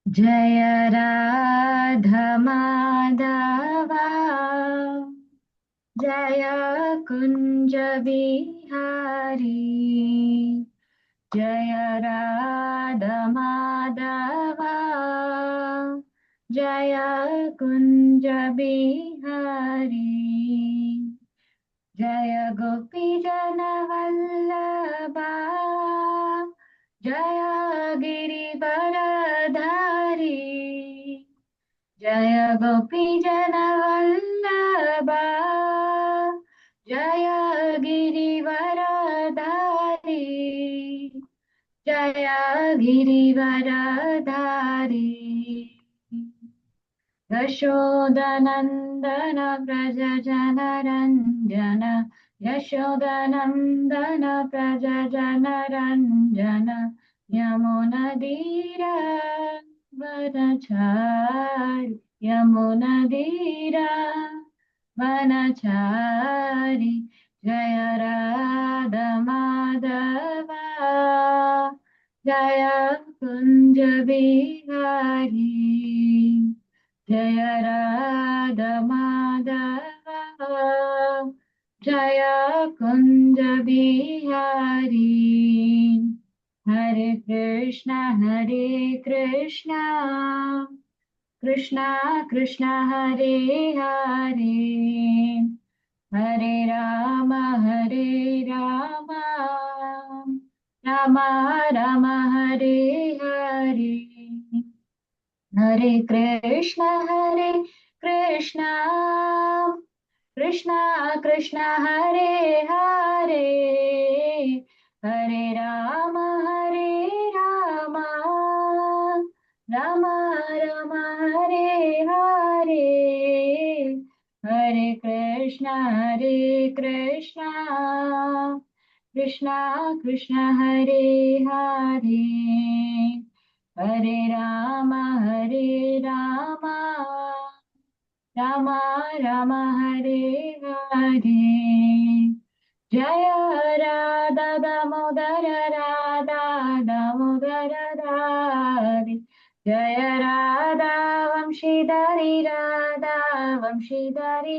जय राधा माधवा जय कुंज बिहारी जय राधा माधवा जय कुंज बिहारी जय गोपी जन वल्लभा जय गिरिवरधारी जय गोपी जन वल्लभा जय गिरिवरधारी जय गिरिवरधारी यशोदनन्दन व्रज जनरञ्जन यशोदनन्दन व्रज जनरञ्जन यमुनदीर वनचारि यमुनदीर वनचारि जय राधा माधवा जय कुंज बिहारी जय राधा माधवा जय कुंज बिहारी हरे कृष्णा कृष्णा कृष्णा हरे हरे हरे राम राम राम हरे हरे हरे कृष्णा कृष्णा कृष्णा हरे हरे हरे राम राम राम हरे हरे हरे कृष्णा कृष्णा कृष्णा हरे हरे हरे राम राम राम हरे हरे जय राधा दामोदर राधे जय राधा वंशीधरी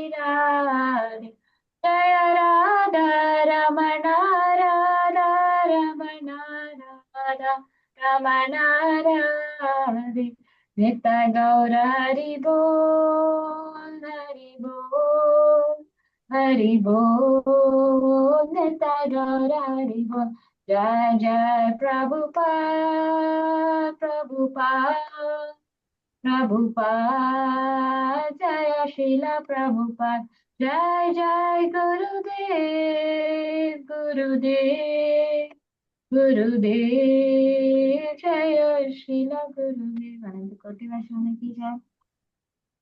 राधे जय राधा रमण रमण राधे नित्य गौर हरि बोल हरि बोल नित्य गौर हरि बोल जय जय प्रभुपाद जय श्रीला प्रभुपाद जय जय गुरुदेव जय श्रीला गुरुदेव अनंत कोटि वैष्णव की जय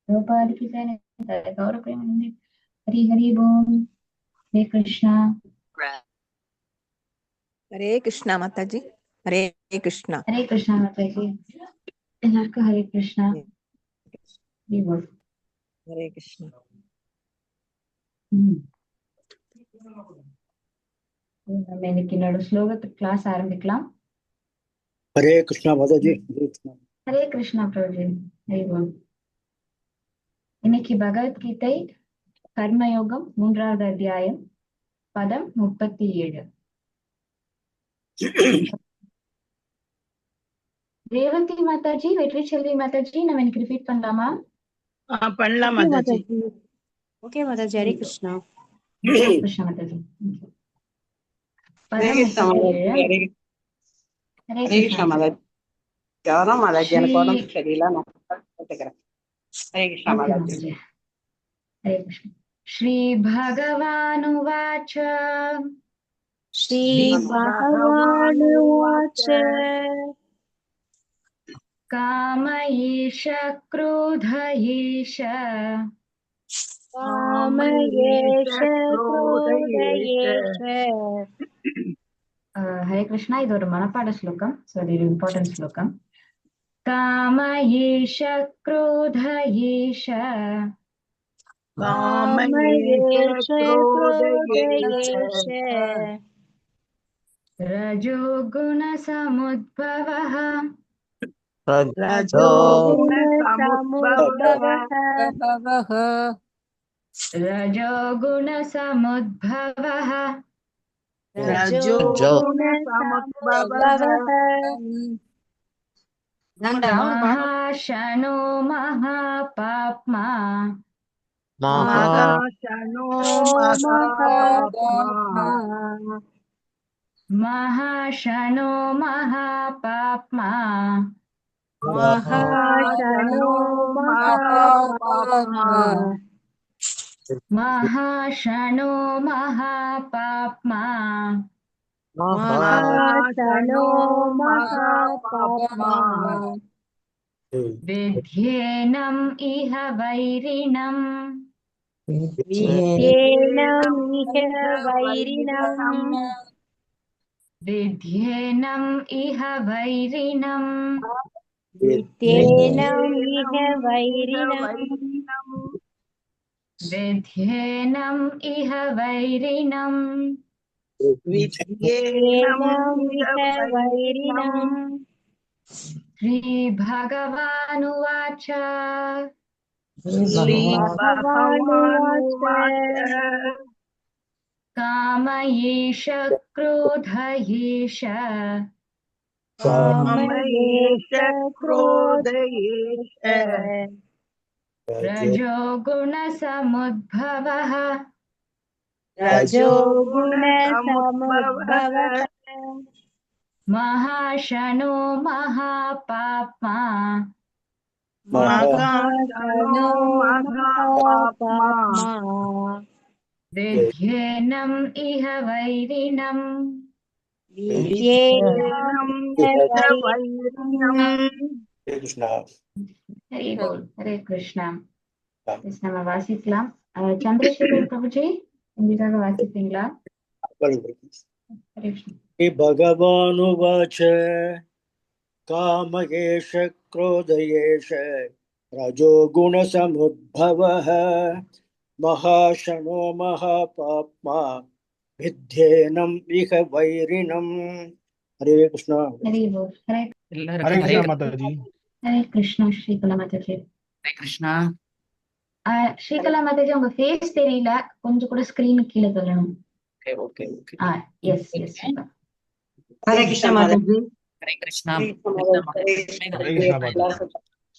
प्रभुपाद की जय नित्य गौर प्रेमानंद हरि हरि बोल हरे कृष्णा हरे कृष्णा माता जी हरे कृष्णा माता जी எல்லாருக்கும் ஹரே கிருஷ்ணா हरे कृष्णा நம்ம இன்னைக்கு என்னோட ஸ்லோகத்துக்கு கிளாஸ் ஆரம்பிக்கலாம். हरे कृष्णा माता जी ஹரே கிருஷ்ணா பிரபுஜி ஹரி போல். இன்னைக்கு பகவத்கீதை கர்மயோகம் 3வது அத்தியாயம் பதம் 37. ரேவதி மாதாஜி வெற்றி செல்வி மாதாஜி நம்ம இன்னைக்கு ரிப்பீட் பண்ணலாமா? பண்ணலாம் மாதாஜி. ஓகே மாதாஜி. ஹரே கிருஷ்ணா. ஹரே கிருஷ்ணா மாதாஜி. ஹரே கிருஷ்ணா மாதாஜி. கவனம் மாதாஜி, எனக்கு உடம்பு சரியில்லை, நான் கேட்டுக்கிறேன். ஹரே கிருஷ்ணா மாதாஜி. ஹரே கிருஷ்ணா. ஸ்ரீ பகவானுவாச்ச काम ईश क्रोध ईश हरे कृष्णा. இது ஒரு மனப்பாட ஸ்லோகம். சோ இது இம்பார்ட்டன்ட் ஸ்லோகம். काम ईश क्रोध ईश रजो गुण समुद्भवः रजोगुणसमुद्भवः रजोगुणसमुद्भवः रजोगुणसमुद्भवः महाशनो महापाप्मा महाशनो महापाप्मा महाशनो महापाप्मा महाशनो महापाप्मा महाशनो महापाप्मा महाशनो महापाप्मा विध्येनम् इह वैरिणम् विद्येनम् इह वैरिणम् विध्येनम् इह वैरिणम् विद्येनम् इह वैरिणम् विध्येनम् इह वैरिणम् विद्येनम् इह वैरिणम् श्रीभगवानुवाच श्रीभगवानुवाच काम एष क्रोध एष कामयेष क्रोध रजोगुणसमुद्भवः रजोगुणसमुद्भवः महाशनो महापाप्मा महाशनो महापाप्मा विध्येनम् इह वैरिणम् विद्येनम् इह वैरिणम् हरे कृष्ण हरि बोल हरे कृष्णा நம்ம வாசிக்கலாம் சந்திரசேகர் பிரபுஜி உங்களுக்காக வாசிப்பீங்களா ஹரே கிருஷ்ணா भगवानुवाच काम एष क्रोध एष रजोगुणसमुद्भवः महाशनो महापाप्मा विध्येनम् इह वैरिणम् हरे कृष्ण हरि बोल हरे हरे कृष्णा माता जी। हरे कृष्णा ஸ்ரீகலா மாதாஜி ஹரே கிருஷ்ணா. ஸ்ரீகலா மாதாஜி உங்க ஃபேஸ் தெரியல, கொஞ்சம் கூட ஸ்கிரீன் கீழே தள்ளணும். Okay. Yes yes Hare Krishna மாதாஜி. ஹரே கிருஷ்ணா. हरे कृष्णा माता जी।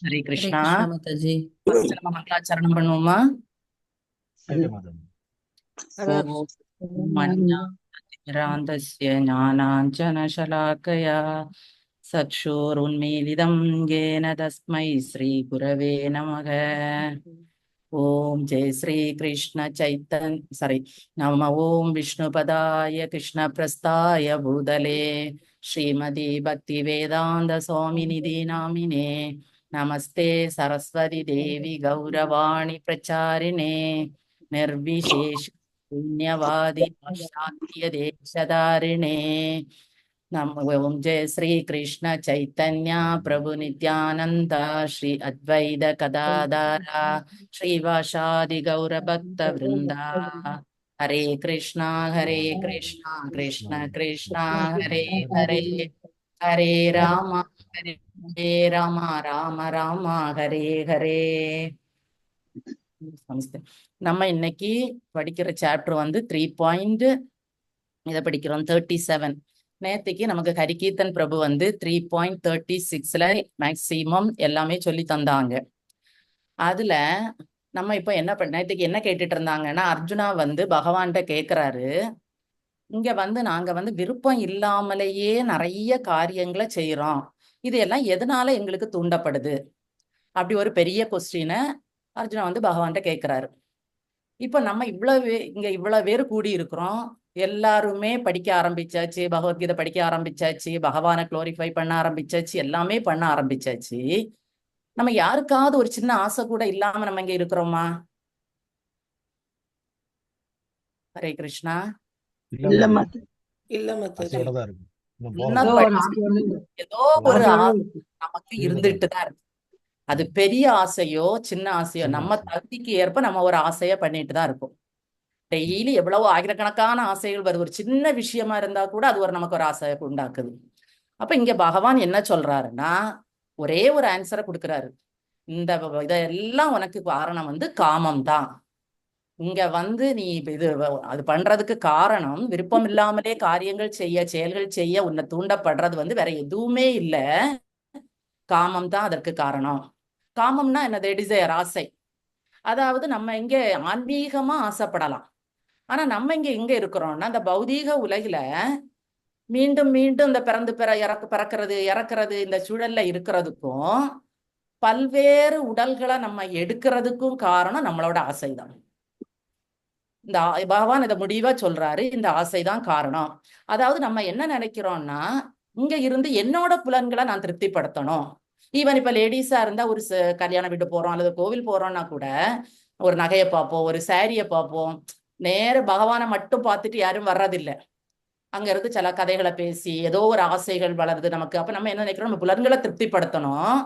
ஹரே கிருஷ்ணா. மாதாஜி. ஃபர்ஸ்ட் நம்ம மங்களாச்சரணம் பண்ணுவோமா? हरे माता जी। ஓம் அஞ்ஞானதிமிராந்தஸ்ய ஞானாஞ்சனशलाकया चक्षुरुन्मीलितं येन तस्मै श्रीगुरवे नमः. ओम जय श्री कृष्ण नम ओम विष्णुपदाय कृष्ण प्रस्थाय भूतले श्रीमती भक्ति वेदांत स्वामिनिधि नामिने नमस्ते सरस्वती देवी गौरवाणी प्रचारिणे निर्विशेष पुण्यवादी शाक्य देशधारिणे नम ओम जय श्री कृष्ण चैतन्य प्रभु नित्यानंद श्री अद्वैत गदाधर श्रीवासादि गौर भक्त वृंदा हरे कृष्णा कृष्ण कृष्णा हरे हरे हरे राम राम राम हरे हरे. நம்ம இன்னைக்கு படிக்கிற சாப்டர் வந்து 3. இதை படிக்கிறோம் 37. நேற்றுக்கு நமக்கு ஹரிகீர்த்தன் பிரபு வந்து 3.36ல மேக்சிமம் எல்லாமே சொல்லி தந்தாங்க. அதுல நம்ம இப்ப என்ன நேற்றுக்கு என்ன கேட்டுட்டு இருந்தாங்கன்னா, அர்ஜுனா வந்து பகவான்கிட்ட கேக்குறாரு, இங்க வந்து நாங்க வந்து விருப்பம் இல்லாமலேயே நிறைய காரியங்களை செய்யறோம், இது எல்லாம் எதனால எங்களுக்கு தூண்டப்படுது? அப்படி ஒரு பெரிய கொஸ்டினை அர்ஜுனா வந்து பகவான்கிட்ட கேட்கிறாரு. இப்ப நம்ம இவ்வளவு பேர் கூடி இருக்கிறோம், எல்லாருமே படிக்க ஆரம்பிச்சாச்சு, பகவத்கீதை படிக்க ஆரம்பிச்சாச்சு, பகவானை குளோரிஃபை பண்ண ஆரம்பிச்சாச்சு, எல்லாமே பண்ண ஆரம்பிச்சாச்சு. நம்ம யாருக்காவது ஒரு சின்ன ஆசை கூட இல்லாம நம்ம இங்க இருக்கிறோமா? ஹரே கிருஷ்ணா. ஏதோ ஒரு ஆசை நமக்கு இருந்துட்டு தான் இருக்கு. அது பெரிய ஆசையோ சின்ன ஆசையோ நம்ம தகுதிக்கு ஏற்ப நம்ம ஒரு ஆசைய பண்ணிட்டு தான் இருக்கோம். டெய்லி எவ்வளவோ ஆயிரக்கணக்கான ஆசைகள் வருது. ஒரு சின்ன விஷயமா இருந்தா கூட அது நமக்கு ஒரு ஆசையை உண்டாக்குது. அப்ப இங்க பகவான் என்ன சொல்றாருன்னா, ஒரே ஒரு ஆன்சரை கொடுக்குறாரு. இதெல்லாம் உனக்கு காரணம் வந்து காமம் தான். இங்க வந்து நீ இது அது பண்றதுக்கு காரணம் விருப்பம் இல்லாமலே காரியங்கள் செய்ய செயல்கள் செய்ய உன்னை தூண்டப்படுறது வந்து வேற எதுவுமே இல்லை, காமம் தான் அதற்கு காரணம். காமம்னா என்னது? டிசையர், ஆசை. அதாவது நம்ம இங்க ஆன்மீகமா ஆசைப்படலாம். ஆனா நம்ம இங்க இருக்கிறோம்னா அந்த பௌதீக உலகில மீண்டும் மீண்டும் இந்த பிறக்கிறது இறக்குறது இந்த சூழல்ல இருக்கிறதுக்கும் பல்வேறு உடல்களை நம்ம எடுக்கிறதுக்கும் காரணம் நம்மளோட ஆசைதான். இந்த பகவான் இதை முடிவா சொல்றாரு, இந்த ஆசைதான் காரணம். அதாவது நம்ம என்ன நினைக்கிறோம்னா இங்க இருந்து என்னோட புலன்களை நான் திருப்திப்படுத்தணும். ஈவன் இப்ப லேடிஸா இருந்தா ஒரு கல்யாண வீட்டு போறோம் அல்லது கோவில் போறோம்னா கூட ஒரு நகையை பார்ப்போம், ஒரு சாரியை பார்ப்போம். நேர பகவானை மட்டும் பார்த்துட்டு யாரும் வர்றதில்லை. அங்க இருந்து சில கதைகளை பேசி ஏதோ ஒரு ஆசைகள் வளருது நமக்கு. அப்ப நம்ம என்ன நினைக்கிறோம்? நம்ம புலன்களை திருப்திப்படுத்தணும்.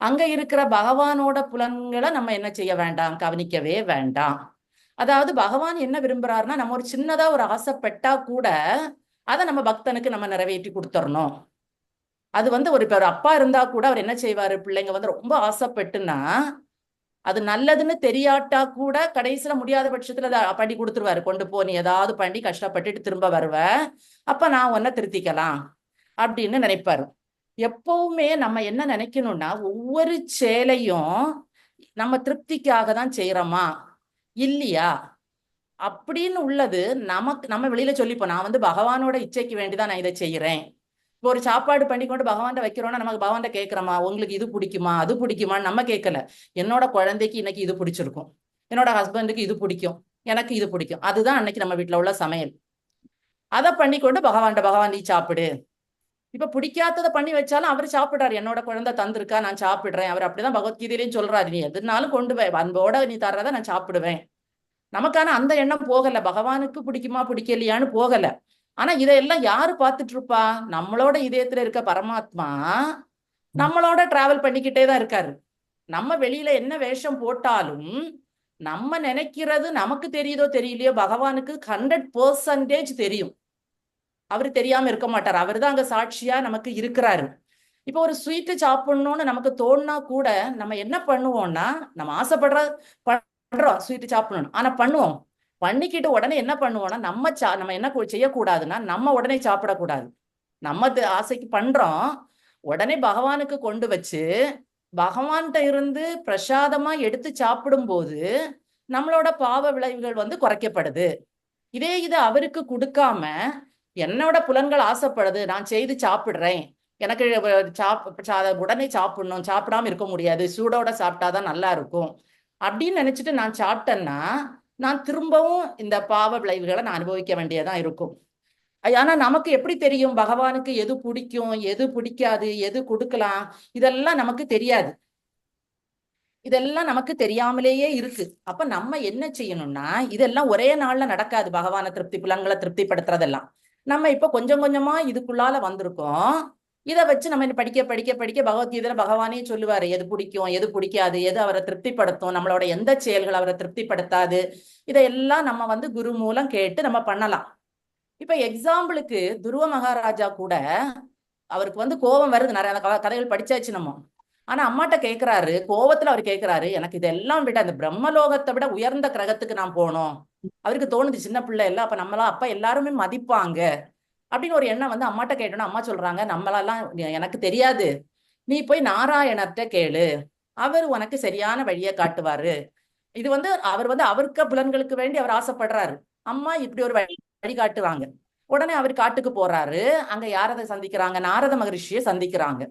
அங்க இருக்கிற பகவானோட புலன்களை நம்ம என்ன செய்ய வேண்டாம், கவனிக்கவே வேண்டாம். அதாவது பகவான் என்ன விரும்புறாருன்னா நம்ம ஒரு சின்னதா ஒரு ஆசைப்பட்டா கூட அதை நம்ம பக்தனுக்கு நம்ம நிறைவேற்றி கொடுத்துடணும். அது வந்து இப்ப ஒரு அப்பா இருந்தா கூட அவர் என்ன செய்வாரு, பிள்ளைங்க வந்து ரொம்ப ஆசைப்பட்டுன்னா அது நல்லதுன்னு தெரியாட்டா கூட கடைசியில முடியாத பட்சத்துல அதை பண்ணி கொடுத்துருவாரு. கொண்டு போ, நீ ஏதாவது பண்ணி கஷ்டப்பட்டுட்டு திரும்ப வருவ, அப்ப நான் உன்னை திருத்திக்கலாம் அப்படின்னு நினைப்பாரு. எப்பவுமே நம்ம என்ன நினைக்கணும்னா ஒவ்வொரு செயலையும் நம்ம திருப்திக்காக தான் செய்யறோமா இல்லையா அப்படின்னு உள்ளது நம்ம வெளியில சொல்லிப்போம். நான் வந்து பகவானோட இச்சைக்கு வேண்டிதான் நான் இதை செய்யறேன். இப்போ ஒரு சாப்பாடு பண்ணி கொண்டு பகவான்கிட்ட வைக்கிறோம்னா நமக்கு பகவான்கிட்ட கேட்கிறோமா, உங்களுக்கு இது பிடிக்குமா அது பிடிக்குமான்னு நம்ம கேட்கல. என்னோட குழந்தைக்கு இன்னைக்கு இது பிடிச்சிருக்கும், என்னோட ஹஸ்பண்டுக்கு இது பிடிக்கும், எனக்கு இது பிடிக்கும், அதுதான் அன்னைக்கு நம்ம வீட்டுல உள்ள சமையல். அதை பண்ணிக்கொண்டு பகவான் நீ சாப்பிடு. இப்ப பிடிக்காததை பண்ணி வச்சாலும் அவர் சாப்பிடுறாரு. என்னோட குழந்தை தந்திருக்கா, நான் சாப்பிடுறேன். அவர் அப்படிதான் பகவத்கீதையிலையும் சொல்றாரு, நீ எதுனாலும் கொண்டு போய் அன்போட நீ தர்றதை நான் சாப்பிடுவேன். நமக்கான அந்த எண்ணம் போகல, பகவானுக்கு பிடிக்குமா பிடிக்கலையான்னு போகல. ஆனா இதையெல்லாம் யாரு பார்த்துட்டு இருப்பா? நம்மளோட இதயத்துல இருக்க பரமாத்மா நம்மளோட டிராவல் பண்ணிக்கிட்டே தான் இருக்காரு. நம்ம வெளியில என்ன வேஷம் போட்டாலும் நம்ம நினைக்கிறது நமக்கு தெரியுதோ தெரியலையோ பகவானுக்கு 100% தெரியும். அவரு தெரியாம இருக்க மாட்டார். அவர் தான் அங்க சாட்சியா நமக்கு இருக்கிறாரு. இப்போ ஒரு ஸ்வீட்டு சாப்பிடணும்னு நமக்கு தோணுனா கூட நம்ம என்ன பண்ணுவோம்னா நம்ம பண்றோம் ஸ்வீட்டு சாப்பிடணும், ஆனா பண்ணுவோம். பண்ணிக்கிட்டு உடனே என்ன பண்ணுவோம்னா நம்ம என்ன செய்யக்கூடாதுன்னா நம்ம உடனே சாப்பிடக்கூடாது. நம்ம ஆசைக்கு பண்றோம், உடனே பகவானுக்கு கொண்டு வச்சு பகவான்கிட்ட இருந்து பிரசாதமா எடுத்து சாப்பிடும் போது நம்மளோட பாவ விளைவுகள் வந்து குறைக்கப்படுது. இது அவருக்கு கொடுக்காம என்னோட புலன்கள் ஆசைப்படுது, நான் செய்து சாப்பிடுறேன், எனக்கு உடனே சாப்பிடணும், சாப்பிடாம இருக்க முடியாது, சூடோட சாப்பிட்டாதான் நல்லா இருக்கும் அப்படின்னு நினைச்சிட்டு நான் சாப்பிட்டேன்னா நான் திரும்பவும் இந்த பாவ விளைவுகளை நான் அனுபவிக்க வேண்டியதான் இருக்கும். ஆனா நமக்கு எப்படி தெரியும் பகவானுக்கு எது பிடிக்கும் எது பிடிக்காது எது கொடுக்கலாம்? இதெல்லாம் நமக்கு தெரியாது. இதெல்லாம் நமக்கு தெரியாமலேயே இருக்கு. அப்ப நம்ம என்ன செய்யணும்னா இதெல்லாம் ஒரே நாள்ல நடக்காது. பகவானை புலன்களை திருப்திப்படுத்துறதெல்லாம் நம்ம இப்ப கொஞ்சம் கொஞ்சமா இதுக்குள்ளால வந்திருக்கோம். இதை வச்சு நம்ம படிக்க படிக்க படிக்க பகவத்கீதையில பகவானே சொல்லுவாரு எது பிடிக்கும் எது பிடிக்காது, எது அவரை திருப்திப்படுத்தும், நம்மளோட எந்த செயல்கள் அவரை திருப்திப்படுத்தாது, இதையெல்லாம் நம்ம வந்து குரு மூலம் கேட்டு நம்ம பண்ணலாம். இப்ப எக்ஸாம்பிளுக்கு துருவ மகாராஜா கூட அவருக்கு வந்து கோபம் வருது, நிறைய கதைகள் படிச்சாச்சு நம்ம. ஆனா அம்மாட்ட கேட்கிறாரு, கோபத்துல அவர் கேட்கிறாரு, எனக்கு இதெல்லாம் விட அந்த பிரம்மலோகத்தை விட உயர்ந்த கிரகத்துக்கு நான் போகணும். அவருக்கு தோணுது சின்ன பிள்ளை எல்லாம் அப்ப நம்மளா அப்ப எல்லாருமே மதிப்பாங்க அப்படின்னு ஒரு எண்ணம் வந்து அம்மாட்ட கேட்டோம்னா அம்மா சொல்றாங்க, நம்மளெல்லாம் எனக்கு தெரியாது, நீ போய் நாராயணர்கிட்ட கேளு, அவர் உனக்கு சரியான வழியை காட்டுவாரு. இது வந்து அவர் வந்து அவருக்கு புலன்களுக்கு வேண்டி அவர் ஆசைப்படுறாரு. அம்மா இப்படி ஒரு வழி காட்டுவாங்க. உடனே அவர் காட்டுக்கு போறாரு. அங்க யாரதை சந்திக்கிறாங்க? நாரத மகரிஷியை சந்திக்கிறாங்க.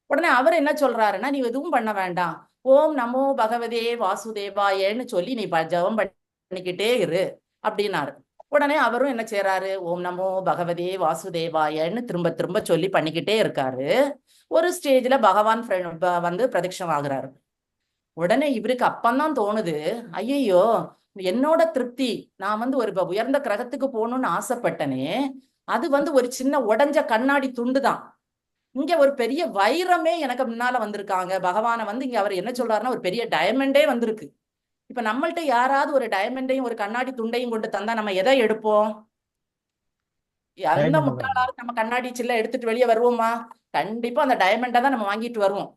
உடனே அவர் என்ன சொல்றாருன்னா நீ எதுவும் பண்ண வேண்டாம், ஓம் நமோ பகவதே வாசுதேவாயேன்னு சொல்லி நீ ஜபம் பண்ணிக்கிட்டே இரு அப்படின்னாரு. உடனே அவரும் என்ன செய்யறாரு, ஓம் நமோ பகவதே வாசுதேவாயன்னு திரும்ப திரும்ப சொல்லி பண்ணிக்கிட்டே இருக்காரு. ஒரு ஸ்டேஜ்ல பகவான் வந்து பிரதட்சணம் ஆகுறாரு. உடனே இவருக்கு அப்பந்தான் தோணுது, ஐயோ என்னோட திருப்தி, நான் வந்து ஒரு உயர்ந்த கிரகத்துக்கு போகணும்னு ஆசைப்பட்டனே, அது வந்து ஒரு சின்ன உடைஞ்ச கண்ணாடி துண்டு தான். இங்க ஒரு பெரிய வைரமே எனக்கு முன்னால வந்திருக்காங்க. பகவானை வந்து இங்க அவர் என்ன சொல்றாருன்னா ஒரு பெரிய டைமண்டே வந்திருக்கு. இப்ப நம்மள்ட்ட யாராவது ஒரு டைமண்டையும் ஒரு கண்ணாடி துண்டையும் கொண்டு தந்தா நம்ம எதை எடுப்போம்? ஜெய அந்த மாதாஜி. முட்டாளாவது நம்ம கண்ணாடி சில்ல எடுத்துட்டு வெளியே வருவோமா? கண்டிப்பா அந்த டைமண்டை தான் நம்ம வாங்கிட்டு வருவோம்.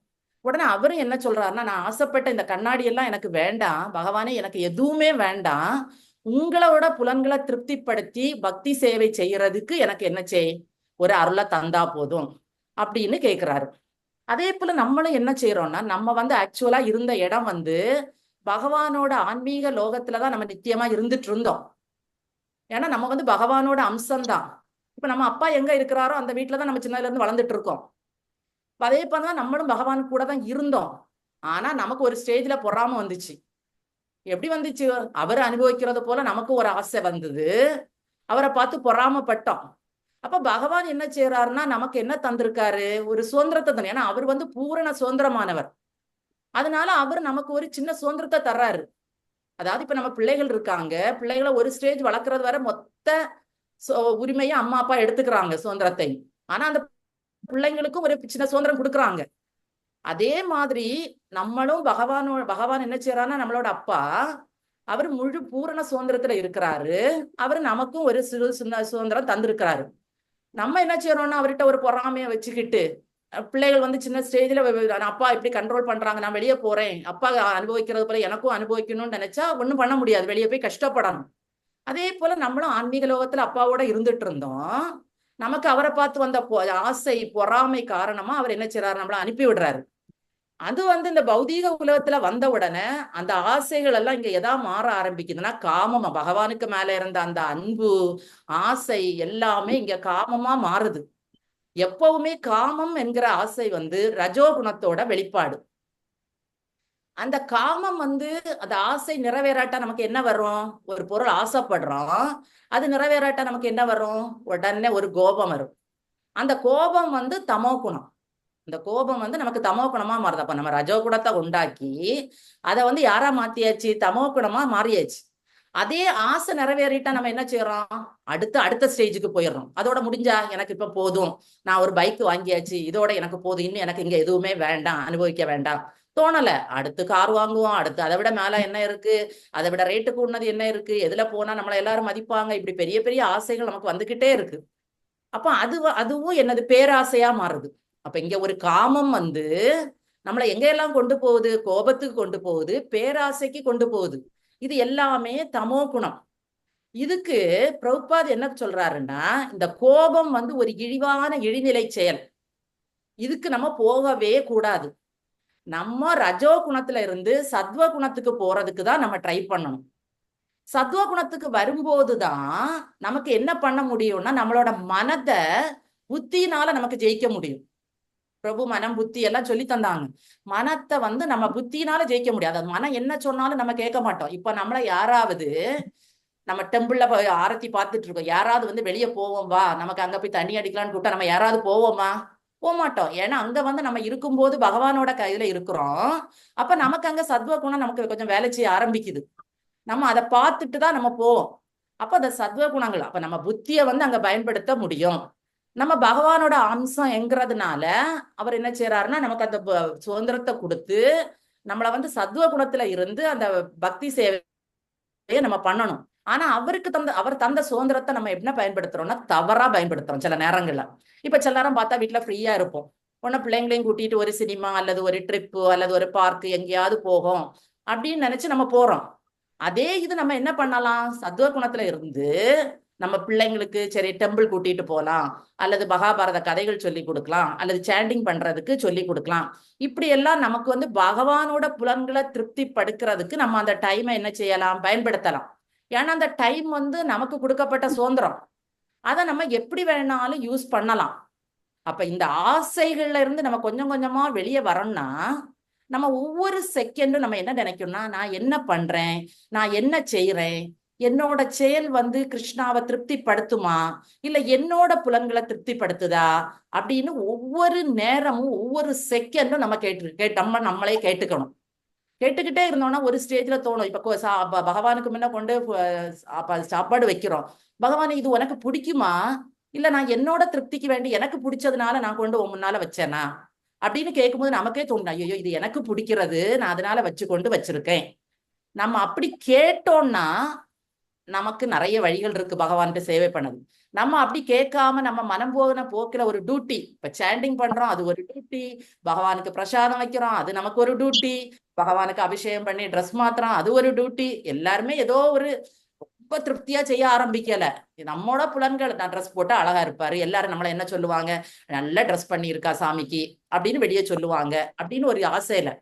உடனே அவரும் என்ன சொல்றாருன்னா, நான் ஆசைப்பட்ட இந்த கண்ணாடி எல்லாம் எனக்கு வேண்டாம் பகவானே, எனக்கு எதுவுமே வேண்டாம், உங்களோட புலன்களை திருப்திப்படுத்தி பக்தி சேவை செய்யறதுக்கு எனக்கு என்ன செய், ஒரு அருளை தந்தா போதும் அப்படின்னு கேக்குறாரு. அதே போல நம்மளும் என்ன செய்யறோம்னா, நம்ம வந்து ஆக்சுவலா இருந்த இடம் வந்து பகவானோட ஆன்மீக லோகத்துலதான் நம்ம நித்தியமா இருந்துட்டு இருந்தோம். ஏன்னா நம்ம வந்து பகவானோட அம்சம்தான். இப்ப நம்ம அப்பா எங்க இருக்கிறாரோ அந்த வீட்டுலதான் நம்ம சின்னதுல இருந்து வளர்ந்துட்டு இருக்கோம். அதே போலதான் நம்மளும் பகவான் கூட தான் இருந்தோம். ஆனா நமக்கு ஒரு ஸ்டேஜ்ல பொறாம வந்துச்சு. எப்படி வந்துச்சு? அவர் அனுபவிக்கிறது போல நமக்கு ஒரு ஆசை வந்தது, அவரை பார்த்து பொறாமப்பட்டோம். அப்ப பகவான் என்ன செய்யறாருன்னா, நமக்கு என்ன தந்திருக்காரு? ஒரு சுதந்திரத்தை தந்து. ஏன்னா அவர் வந்து பூரண சுதந்திரமானவர். அதனால அவர் நமக்கு ஒரு சின்ன சுதந்திரத்தை தர்றாரு. அதாவது இப்ப நம்ம பிள்ளைகள் இருக்காங்க, பிள்ளைகளை ஒரு ஸ்டேஜ் வளர்க்கறது வரை மொத்த உரிமையை அம்மா அப்பா எடுத்துக்கிறாங்க சுதந்திரத்தை. ஆனா அந்த பிள்ளைங்களுக்கும் ஒரு சின்ன சுதந்திரம் கொடுக்குறாங்க. அதே மாதிரி நம்மளும் பகவான் என்ன செய்யறாருன்னா, நம்மளோட அப்பா அவர் முழு பூரண சுதந்திரத்துல இருக்கிறாரு. அவர் நமக்கும் ஒரு சிறு சின்ன சுதந்திரம் தந்திருக்கிறாரு. நம்ம என்ன செய்யறோம்னா, அவர்கிட்ட ஒரு பொறாமையை வச்சுக்கிட்டு பிள்ளைகள் வந்து சின்ன ஸ்டேஜ்ல அப்பா இப்படி கண்ட்ரோல் பண்றாங்க, நான் வெளியே போறேன், அப்பா அனுபவிக்கிறது போல எனக்கும் அனுபவிக்கணும்னு நினைச்சா ஒண்ணும் பண்ண முடியாது, வெளியே போய் கஷ்டப்படணும். அதே போல நம்மளும் ஆன்மீக லோகத்துல அப்பாவோட இருந்துட்டு இருந்தோம். நமக்கு அவரை பார்த்து வந்த ஆசை பொறாமை காரணமா அவர் என்ன செய்யறாரு, நம்மள அனுப்பி விடுறாரு. அது வந்து இந்த பௌதீக உலகத்துல வந்த உடனே அந்த ஆசைகள் எல்லாம் இங்க எதா மாற ஆரம்பிக்குதுன்னா, காமமா பகவானுக்கு மேல இருந்த அந்த அன்பு ஆசை எல்லாமே இங்க காமமா மாறுது. எப்பவுமே காமம் என்கிற ஆசை வந்து ரஜோகுணத்தோட வெளிப்பாடு. அந்த காமம் வந்து அந்த ஆசை நிறைவேறாட்டா நமக்கு என்ன வரும்? ஒரு பொருள் ஆசைப்படுறோம், அது நிறைவேறாட்டா நமக்கு என்ன வரும்? உடனே ஒரு கோபம் வரும். அந்த கோபம் வந்து தமோ குணம். இந்த கோபம் வந்து நமக்கு தமோ குணமா மாறுது. அப்ப நம்ம ரஜோ குணத்தை உண்டாக்கி அதை வந்து யாரா மாத்தியாச்சு? தமோ குணமா மாறியாச்சு. அதே ஆசை நிறைவேறிட்டா நம்ம என்ன செய்யறோம்? அடுத்த ஸ்டேஜுக்கு போயிடுறோம். அதோட முடிஞ்சா எனக்கு இப்ப போதும், நான் ஒரு பைக் வாங்கியாச்சு, இதோட எனக்கு போதும், இன்னும் எனக்கு இங்க எதுவுமே வேண்டாம், அனுபவிக்க வேண்டாம் தோணல. அடுத்து கார் வாங்குவோம், அடுத்து அதை விட மேல என்ன இருக்கு, அதை விட ரேட்டு கூடனது என்ன இருக்கு, எதுல போனா நம்மளை எல்லாரும் மதிப்பாங்க, இப்படி பெரிய பெரிய ஆசைகள் நமக்கு வந்துகிட்டே இருக்கு. அப்ப அதுவும் என்னது பேராசையா மாறுது. அப்ப இங்க ஒரு காமம் வந்து நம்மளை எங்க எல்லாம் கொண்டு போகுது? கோபத்துக்கு கொண்டு போகுது, பேராசைக்கு கொண்டு போகுது. இது எல்லாமே தமோ குணம். இதுக்கு பிரபுபாத் என்ன சொல்றாருன்னா, இந்த கோபம் வந்து ஒரு இழிவான இழிநிலை செயல், இதுக்கு நம்ம போகவே கூடாது. நம்ம ரஜோ குணத்துல இருந்து சத்வ குணத்துக்கு போறதுக்கு தான் நம்ம ட்ரை பண்ணணும். சத்வ குணத்துக்கு வரும்போதுதான் நமக்கு என்ன பண்ண முடியும்னா, நம்மளோட மனதை புத்தினால நமக்கு ஜெயிக்க முடியும். பிரபு மனம் புத்தி எல்லாம் சொல்லி தந்தாங்க. மனத்தை வந்து நம்ம புத்தினால ஜெயிக்க முடியாது. மனம் என்ன சொன்னாலும் நம்ம கேட்க மாட்டோம். இப்ப நம்மள யாராவது நம்ம டெம்பிள்ல போய் ஆரத்தி பார்த்துட்டு இருக்கோம், யாராவது வந்து வெளியே போவோம் வா நமக்கு அங்க போய் தண்ணி அடிக்கலாம்னு கூப்பிட்டா நம்ம யாராவது போவோமா? போக மாட்டோம். ஏன்னா அங்க வந்து நம்ம இருக்கும்போது பகவானோட கையில இருக்கிறோம். அப்ப நமக்கு அங்க சத்வ குணம் நமக்கு கொஞ்சம் வேலை செய்ய ஆரம்பிக்குது. நம்ம அதை பார்த்துட்டு தான் நம்ம போவோம். அப்ப அந்த சத்வ குணங்கள் அப்ப நம்ம புத்தியை வந்து அங்க பயன்படுத்த முடியும். நம்ம பகவானோட அம்சம் என்கிறதுனால அவர் என்ன செய்யறாருன்னா, நமக்கு அந்த சுதந்திரத்தை கொடுத்து நம்மளை வந்து சத்வ குணத்துல இருந்து அந்த பக்தி சேவையை நம்ம பண்ணணும். ஆனா அவர் தந்த சுதந்திரத்தை நம்ம என்ன பயன்படுத்துறோம்னா, தவறா பயன்படுத்துறோம் சில நேரங்கள்ல. இப்ப சில நேரம் பார்த்தா வீட்டுல ஃப்ரீயா இருப்போம், ஒன்னு பிள்ளைங்களையும் கூட்டிட்டு ஒரு சினிமா அல்லது ஒரு ட்ரிப்பு அல்லது ஒரு பார்க்கு எங்கேயாவது போகும் அப்படின்னு நினைச்சு நம்ம போறோம். அதே இது நம்ம என்ன பண்ணலாம்? சத்வ குணத்துல இருந்து நம்ம பிள்ளைங்களுக்கு சரி டெம்பிள் கூட்டிட்டு போகலாம், அல்லது மகாபாரத கதைகள் சொல்லி கொடுக்கலாம், அல்லது சாண்டிங் பண்றதுக்கு சொல்லி கொடுக்கலாம். இப்படி எல்லாம் நமக்கு வந்து பகவானோட புலன்களை திருப்தி படுக்கிறதுக்கு நம்ம அந்த டைமை என்ன செய்யலாம்? பயன்படுத்தலாம். ஏன்னா அந்த டைம் வந்து நமக்கு கொடுக்கப்பட்ட சுதந்திரம், அதை நம்ம எப்படி வேணாலும் யூஸ் பண்ணலாம். அப்ப இந்த ஆசைகள்ல இருந்து நம்ம கொஞ்சம் கொஞ்சமா வெளியே வரோம்னா, நம்ம ஒவ்வொரு செகண்டும் நம்ம என்ன நினைக்கணும்னா, நான் என்ன பண்றேன், நான் என்ன செய்யறேன், என்னோட செயல் வந்து கிருஷ்ணாவை திருப்திப்படுத்துமா இல்ல என்னோட புலன்களை திருப்திப்படுத்துதா அப்படின்னு ஒவ்வொரு நேரமும் ஒவ்வொரு செகண்டும் நம்ம நம்மளே கேட்டுக்கிட்டே இருந்தோம்னா ஒரு ஸ்டேஜ்ல தோணும். இப்ப பகவானுக்கு முன்ன கொண்டு சாப்பாடு வைக்கிறோம், பகவான் இது உனக்கு பிடிக்குமா இல்ல நான் என்னோட திருப்திக்கு வேண்டி எனக்கு பிடிச்சதுனால நான் கொண்டு முன்னால வச்சேனா அப்படின்னு கேட்கும்போது நமக்கே தோணும், ஐயோ இது எனக்கு பிடிக்கிறது, நான் அதனால வச்சிருக்கேன். நம்ம அப்படி கேட்டோம்னா நமக்கு நிறைய வழிகள் இருக்கு பகவான்கிட்ட சேவை பண்ணது. நம்ம அப்படி கேட்காம நம்ம மனம் போகின போக்கில ஒரு டியூட்டி, இப்ப சாண்டிங் பண்றோம் அது ஒரு டியூட்டி, பகவானுக்கு பிரசாதம் வைக்கிறோம் அது நமக்கு ஒரு டியூட்டி, பகவானுக்கு அபிஷேகம் பண்ணி ட்ரெஸ் மாத்துறோம் அது ஒரு டியூட்டி. எல்லாருமே ஏதோ ஒரு ரொம்ப திருப்தியா செய்ய ஆரம்பிக்கல. நம்மோட புலன்கள் நான் ட்ரெஸ் போட்டு அழகா இருப்பாரு, எல்லாரும் நம்மள என்ன சொல்லுவாங்க, நல்லா ட்ரெஸ் பண்ணி இருக்கா சாமிக்கு அப்படின்னு வெளியே சொல்லுவாங்க அப்படின்னு ஒரு ஆசையில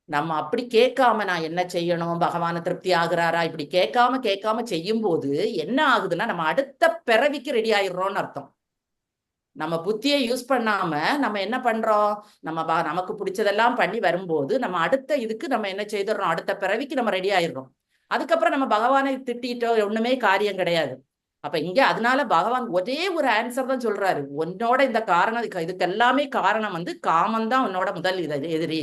நம்ம அப்படி கேட்காம நான் என்ன செய்யணும், பகவான திருப்தி ஆகுறாரா, இப்படி கேட்காம செய்யும் போது என்ன ஆகுதுன்னா நம்ம அடுத்த பிறவிக்கு ரெடி ஆயிடுறோம்னு அர்த்தம். நம்ம புத்தியை யூஸ் பண்ணாம நம்ம என்ன பண்றோம், நமக்கு பிடிச்சதெல்லாம் பண்ணி வரும்போது நம்ம அடுத்த இதுக்கு நம்ம என்ன செய்துடுறோம், அடுத்த பிறவிக்கு நம்ம ரெடி ஆயிடுறோம். அதுக்கப்புறம் நம்ம பகவானை திட்டிட்டோ ஒண்ணுமே காரியம் கிடையாது. அப்ப இங்க அதனால பகவான் ஒரே ஒரு ஆன்சர் தான் சொல்றாரு, உன்னோட இந்த காரணம் இதுக்கு எல்லாமே காரணம் வந்து காமம் தான் உன்னோட முதல் எதிரி.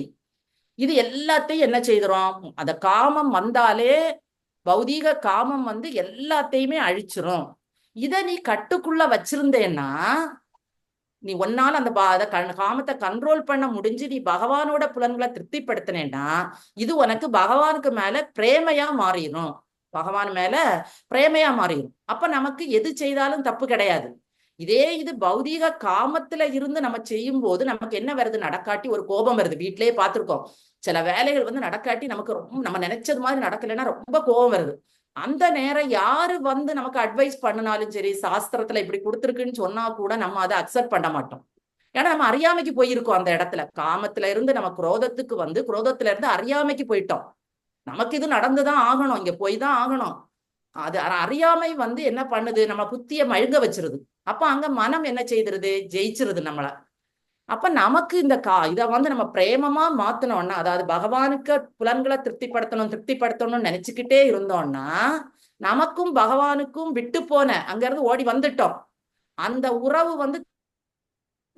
இது எல்லாத்தையும் என்ன செய்கிறோம், அந்த காமம் வந்தாலே பௌதீக காமம் வந்து எல்லாத்தையுமே அழிச்சிரும். இத நீ கட்டுக்குள்ள வச்சிருந்தேன்னா நீ ஒன்னால அந்த காமத்தை கண்ட்ரோல் பண்ண முடிஞ்சு நீ பகவானோட புலன்களை திருப்திப்படுத்தினேன்னா இது உனக்கு பகவானுக்கு மேல பிரேமையா மாறிடும், பகவான் மேல பிரேமையா மாறிடும். அப்ப நமக்கு எது செய்தாலும் தப்பு கிடையாது. இதே இது பௌதீக காமத்துல இருந்து நம்ம செய்யும் போது நமக்கு என்ன வருது, நடக்காட்டி ஒரு கோபம் வருது. வீட்டிலேயே பார்த்திருக்கோம், சில வேலைகள் வந்து நடக்காட்டி நமக்கு ரொம்ப நம்ம நினைச்சது மாதிரி நடக்கலைன்னா ரொம்ப கோபம் வருது. அந்த நேரம் யாரு வந்து நமக்கு அட்வைஸ் பண்ணினாலும் சரி, சாஸ்திரத்துல இப்படி கொடுத்துருக்குன்னு சொன்னா கூட நம்ம அதை அக்செப்ட் பண்ண மாட்டோம். ஏன்னா நம்ம அறியாமைக்கு போயிருக்கோம். அந்த இடத்துல காமத்துல இருந்து நம்ம குரோதத்துக்கு வந்து குரோதத்துல இருந்து அறியாமைக்கு போயிட்டோம். நமக்கு இது நடந்துதான் ஆகணும், இங்க போய் தான் ஆகணும். அது அறியாமை வந்து என்ன பண்ணுது, நம்ம புத்திய மழுங்க வச்சிருது. அப்ப அங்க மனம் என்ன செய்திருது, ஜெயிச்சிருது நம்மள. அப்ப நமக்கு இந்த இத வந்து நம்ம பிரேமமா மாத்தணும்னா, அதாவது பகவானுக்கு புலன்களை திருப்திப்படுத்தணும்னு நினைச்சுக்கிட்டே இருந்தோம்னா நமக்கும் பகவானுக்கும் விட்டு போன அங்க இருந்து ஓடி வந்துட்டோம். அந்த உறவு வந்து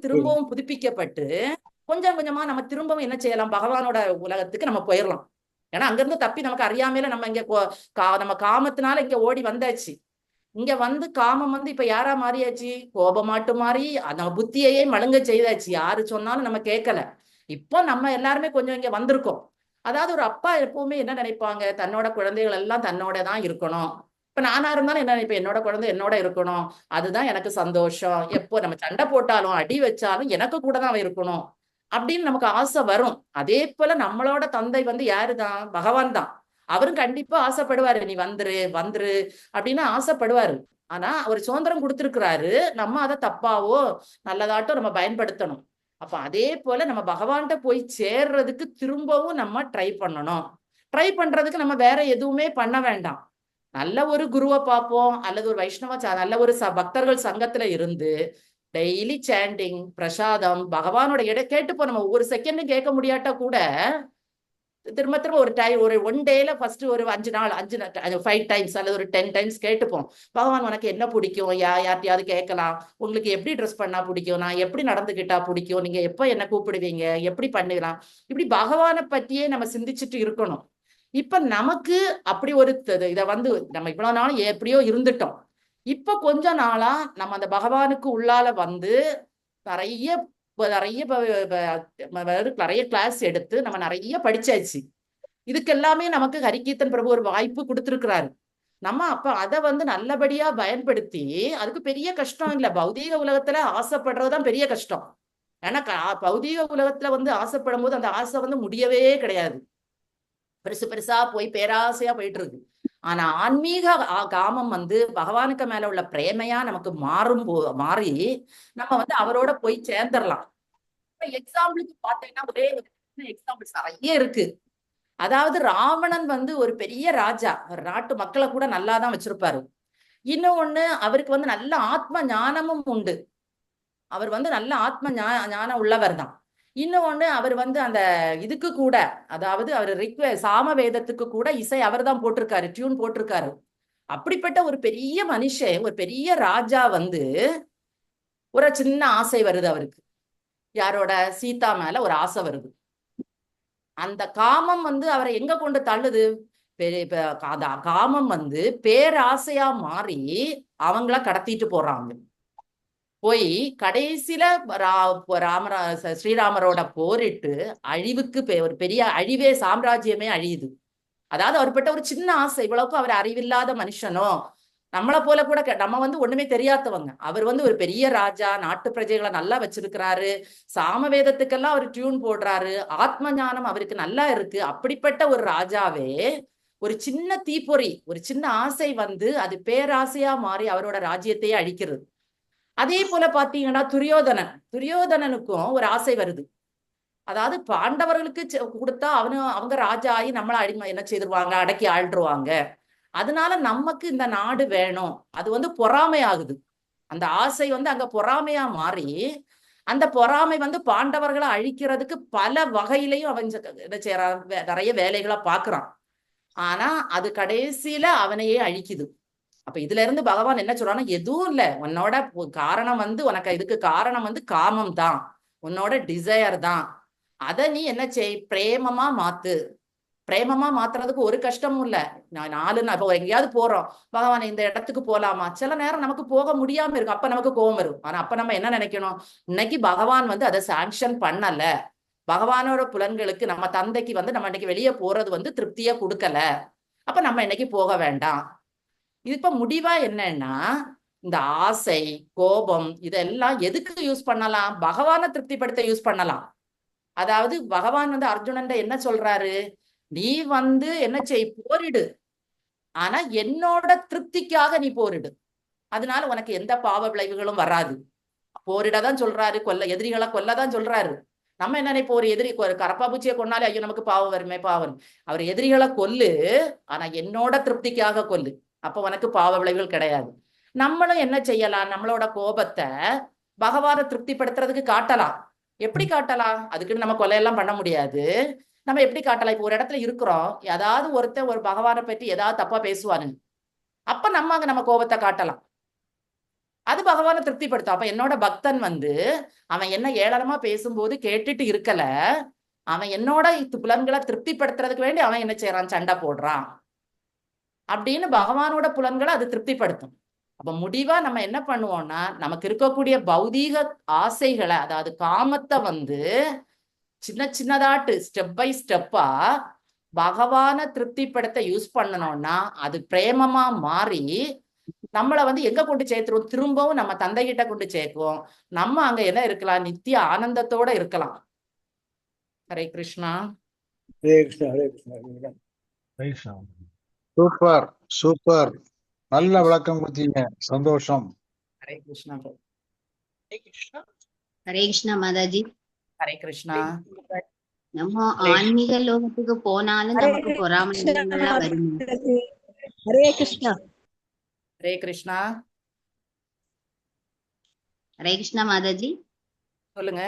திரும்பவும் புதுப்பிக்கப்பட்டு கொஞ்சம் கொஞ்சமா நம்ம திரும்பவும் என்ன செய்யலாம், பகவானோட உலகத்துக்கு நம்ம போயிடலாம். ஏன்னா அங்கிருந்து தப்பி நமக்கு அறியாமையில நம்ம இங்க நம்ம காமத்தினால இங்க ஓடி வந்தாச்சு. இங்க வந்து காமம் வந்து இப்ப யாரா மாறியாச்சு, கோபமாட்டு மாறி நம்ம புத்தியையே மழுங்க செய்தாச்சு. யாரு சொன்னாலும் நம்ம கேட்கல. இப்போ நம்ம எல்லாருமே கொஞ்சம் இங்க வந்திருக்கோம். அதாவது ஒரு அப்பா எப்பவுமே என்ன நினைப்பாங்க, தன்னோட குழந்தைகள் எல்லாம் தன்னோட தான் இருக்கணும். இப்ப நானா இருந்தாலும் என்ன நினைப்பேன், என்னோட குழந்தை என்னோட இருக்கணும், அதுதான் எனக்கு சந்தோஷம். எப்போ நம்ம சண்டை போட்டாலும் அடி வச்சாலும் எனக்கு கூட தான் அவன் இருக்கணும் அப்படின்னு நமக்கு ஆசை வரும். அதே போல நம்மளோட தந்தை வந்து யாருதான், பகவான் தான். அவரும் கண்டிப்பா ஆசைப்படுவாரு, நீ வந்துரு வந்துரு அப்படின்னு ஆசைப்படுவாரு. ஆனா அவர் சுதந்திரம் கொடுத்திருக்கிறாரு, நம்ம அதை தப்பாவோ நல்லதாட்டோ நம்ம பயன்படுத்தணும். அப்ப அதே போல நம்ம பகவான்கிட்ட போய் சேர்றதுக்கு திரும்பவும் நம்ம ட்ரை பண்ணணும். ட்ரை பண்றதுக்கு நம்ம வேற எதுவுமே பண்ண வேண்டாம். நல்ல ஒரு குருவை பார்ப்போம், அல்லது ஒரு வைஷ்ணவ நல்ல ஒரு பக்தர்கள் சங்கத்துல இருந்து டெய்லி சாண்டிங் பிரசாதம் பகவானோட கேட்டுப்போம். நம்ம ஒவ்வொரு செகண்டும் கேட்க முடியாட்டா கூட திரும்ப திரும்ப ஒரு ஒன் டேல ஃபர்ஸ்ட் ஒரு 5 நாள் 5 டைம்ஸ் அல்லது ஒரு 10 டைம்ஸ் கேட்டுப்போம். பகவான் உனக்கு என்ன பிடிக்கும், யார்ட்டையாவது கேட்கலாம், உங்களுக்கு எப்படி ட்ரெஸ் பண்ணா பிடிக்கும், நான் எப்படி நடந்துகிட்டா பிடிக்கும், நீங்க எப்ப என்ன கூப்பிடுவீங்க, எப்படி பண்ணிடலாம், இப்படி பகவானை பத்தியே நம்ம சிந்திச்சுட்டு இருக்கணும். இப்ப நமக்கு அப்படி ஒரு இதை வந்து நம்ம இவ்வளவு நாள் எப்படியோ இருந்துட்டோம். இப்ப கொஞ்ச நாளா நம்ம அந்த பகவானுக்கு உள்ளால வந்து நிறைய நிறைய கிளாஸ் எடுத்து நம்ம நிறைய படிச்சாச்சு. இதுக்கு எல்லாமே நமக்கு ஹரிகீர்த்தன் பிரபு ஒரு வாய்ப்பு கொடுத்திருக்கிறாரு. நம்ம அப்ப அதை வந்து நல்லபடியா பயன்படுத்தி, அதுக்கு பெரிய கஷ்டம் இல்லை. பௌதீக உலகத்துல ஆசைப்படுறதுதான் பெரிய கஷ்டம். ஏன்னா பௌதீக உலகத்துல வந்து ஆசைப்படும் போது அந்த ஆசை வந்து முடியவே கிடையாது. பெருசு பெருசா போய் பேராசையா போயிட்டு இருக்கு. ஆனா ஆன்மீக காமம் வந்து பகவானுக்கு மேல உள்ள பிரேமையா நமக்கு மாறி நம்ம வந்து அவரோட போய் சேர்ந்துடலாம். எக்ஸாம்பிளுக்கு பார்த்தீங்கன்னா ஒரே எக்ஸாம்பிள்ஸ் நிறைய இருக்கு. அதாவது ராவணன் வந்து ஒரு பெரிய ராஜா, ஒரு நாட்டு மக்களை கூட நல்லாதான் வச்சிருப்பாரு. இன்னொன்னு அவருக்கு வந்து நல்ல ஆத்ம ஞானமும் உண்டு. அவர் வந்து நல்ல ஆத்ம ஞானம் உள்ளவர் தான். இன்னொன்னு அவர் வந்து அந்த இதுக்கு கூட, அதாவது அவர் சாம வேதத்துக்கு கூட இசை அவர் தான் போட்டிருக்காரு, டியூன் போட்டிருக்காரு. அப்படிப்பட்ட ஒரு பெரிய மனுஷன், ஒரு பெரிய ராஜா வந்து ஒரு சின்ன ஆசை வருது அவருக்கு. யாரோட, சீதா மேல ஒரு ஆசை வருது. அந்த காமம் வந்து அவரை எங்க கொண்டு தள்ளுது, காமம் வந்து பேராசையா மாறி அவங்கள கடத்திட்டு போறாங்க. போய் கடைசியில ஸ்ரீராமரோட போரிட்டு அழிவுக்கு ஒரு பெரிய அழிவே, சாம்ராஜ்யமே அழியுது. அதாவது அவர்கிட்ட ஒரு சின்ன ஆசை, இவ்வளவுக்கும் அவர் அறிவில்லாத மனுஷனோ, நம்மளை போல கூட நம்ம வந்து ஒண்ணுமே தெரியாதவங்க. அவர் வந்து ஒரு பெரிய ராஜா, நாட்டு பிரஜைகளை நல்லா வச்சிருக்கிறாரு, சாமவேதத்துக்கெல்லாம் அவர் டியூன் போடுறாரு, ஆத்ம ஞானம் அவருக்கு நல்லா இருக்கு. அப்படிப்பட்ட ஒரு ராஜாவே ஒரு சின்ன தீப்பொறி, ஒரு சின்ன ஆசை வந்து அது பேராசையா மாறி அவரோட ராஜ்யத்தையே அழிக்கிறது. அதே போல பாத்தீங்கன்னா துரியோதனனுக்கும் ஒரு ஆசை வருது. அதாவது பாண்டவர்களுக்கு கொடுத்தா அவங்க ராஜா ஆகி நம்மள அடிமை என்ன செய்திருவாங்க, அடக்கி ஆள்ருவாங்க. அதனால நமக்கு இந்த நாடு வேணும். அது வந்து பொறாமை ஆகுது. அந்த ஆசை வந்து அங்க பொறாமையா மாறி, அந்த பொறாமை வந்து பாண்டவர்களை அழிக்கிறதுக்கு பல வகையிலையும் அவன் என்ன செய்யறான், நிறைய வேலைகளை பாக்குறான். ஆனா அது கடைசியில அவனையே அழிக்குது. அப்ப இதுல இருந்து பகவான் என்ன சொல்றான்னா, எதுவும் இல்ல, உன்னோட காரணம் வந்து உனக்கு இதுக்கு காரணம் வந்து காமம் தான், உன்னோட டிசையர் தான். அத நீ என்ன செய், பிரேமமா மாத்து. பிரேமமா மாத்துறதுக்கு ஒரு கஷ்டமும் இல்ல. நான் இப்போ எங்கேயாவது போறோம், பகவான் இந்த இடத்துக்கு போலாமா, சில நேரம் நமக்கு போக முடியாம இருக்கும், அப்ப நமக்கு கோபம் வரும். ஆனா அப்ப நம்ம என்ன நினைக்கணும், இன்னைக்கு பகவான் வந்து அதை சாங்ஷன் பண்ணல, பகவானோட புலன்களுக்கு நம்ம தந்தைக்கு வந்து நம்ம இன்னைக்கு வெளியே போறது வந்து திருப்தியா கொடுக்கல, அப்ப நம்ம இன்னைக்கு போக வேண்டாம். இது இப்ப முடிவா என்னன்னா, இந்த ஆசை, கோபம் இதெல்லாம் எதுக்கு யூஸ் பண்ணலாம், பகவானை திருப்திப்படுத்த யூஸ் பண்ணலாம். அதாவது பகவான் வந்து அர்ஜுனன் என்ன சொல்றாரு, நீ வந்து என்ன செய், போரிடு, ஆனா என்னோட திருப்திக்காக நீ போரிடு, அதனால உனக்கு எந்த பாவ விளைவுகளும் வராது. போரிடதான் சொல்றாரு, எதிரிகளை கொல்லதான் சொல்றாரு. நம்ம என்ன நினைப்போம், ஒரு எதிரி கரப்பாம்பூச்சியை கொன்னாலே ஐயோ நமக்கு பாவம் வருமே, பாவம். அவர் எதிரிகளை கொல்லு, ஆனா என்னோட திருப்திக்காக கொல்லு, அப்ப உனக்கு பாவ விளைவுகள் கிடையாது. நம்மளும் என்ன செய்யலாம், நம்மளோட கோபத்தை பகவானை திருப்திப்படுத்துறதுக்கு காட்டலாம். எப்படி காட்டலாம், அதுக்குன்னு நம்ம கொலையெல்லாம் பண்ண முடியாது. நம்ம எப்படி காட்டலாம், இப்போ ஒரு இடத்துல இருக்கிறோம், ஏதாவது ஒருத்தர் ஒரு பகவானை பற்றி ஏதாவது தப்பா பேசுவானுங்க, அப்ப நம்ம அங்க நம்ம கோபத்தை காட்டலாம், அது பகவானை திருப்திப்படுத்தும். அப்ப என்னோட பக்தன் வந்து அவன் என்ன ஏளனமா பேசும்போது கேட்டுட்டு இருக்கல, அவன் என்னோட புலன்களை திருப்திப்படுத்துறதுக்கு வேண்டி அவன் என்ன செய்யறான், சண்டை போடுறான் அப்படின்னு பகவானோட புலன்களை அது திருப்திப்படுத்தும். அப்ப முடிவா நம்ம என்ன பண்ணுவோம்னா, நமக்கு இருக்கக்கூடிய பௌதீக ஆசைகளை, அதாவது காமத்தை வந்து சின்ன சின்னதாட்டு ஸ்டெப் பை ஸ்டெப்பா பகவானை திருப்திப்படுத்த யூஸ் பண்ணணும்னா அது பிரேமமா மாறி நம்மளை வந்து எங்க கொண்டு சேர்த்துருவோம், திரும்பவும் நம்ம தந்தை கிட்ட கொண்டு சேர்க்குவோம். நம்ம அங்க என்ன இருக்கலாம், நித்திய ஆனந்தத்தோட இருக்கலாம். ஹரே கிருஷ்ணா. ஹரே கிருஷ்ணா. ஹரே கிருஷ்ணா. ஹரே கிருஷ்ணா. சூப்பர் சூப்பர், நல்ல விளக்கம் கொடுத்தீங்க, சந்தோஷம். ஹரே கிருஷ்ணா. ஹரே கிருஷ்ணா மாதாஜி. ஹரே கிருஷ்ணா. நம்ம ஆன்மீக லோகத்துக்கு போனாலும் நமக்கு பொறாமைகள்லாம் வரும். ஹரே கிருஷ்ணா. ஹரே கிருஷ்ணா. ஹரே கிருஷ்ணா மாதாஜி. சொல்லுங்க.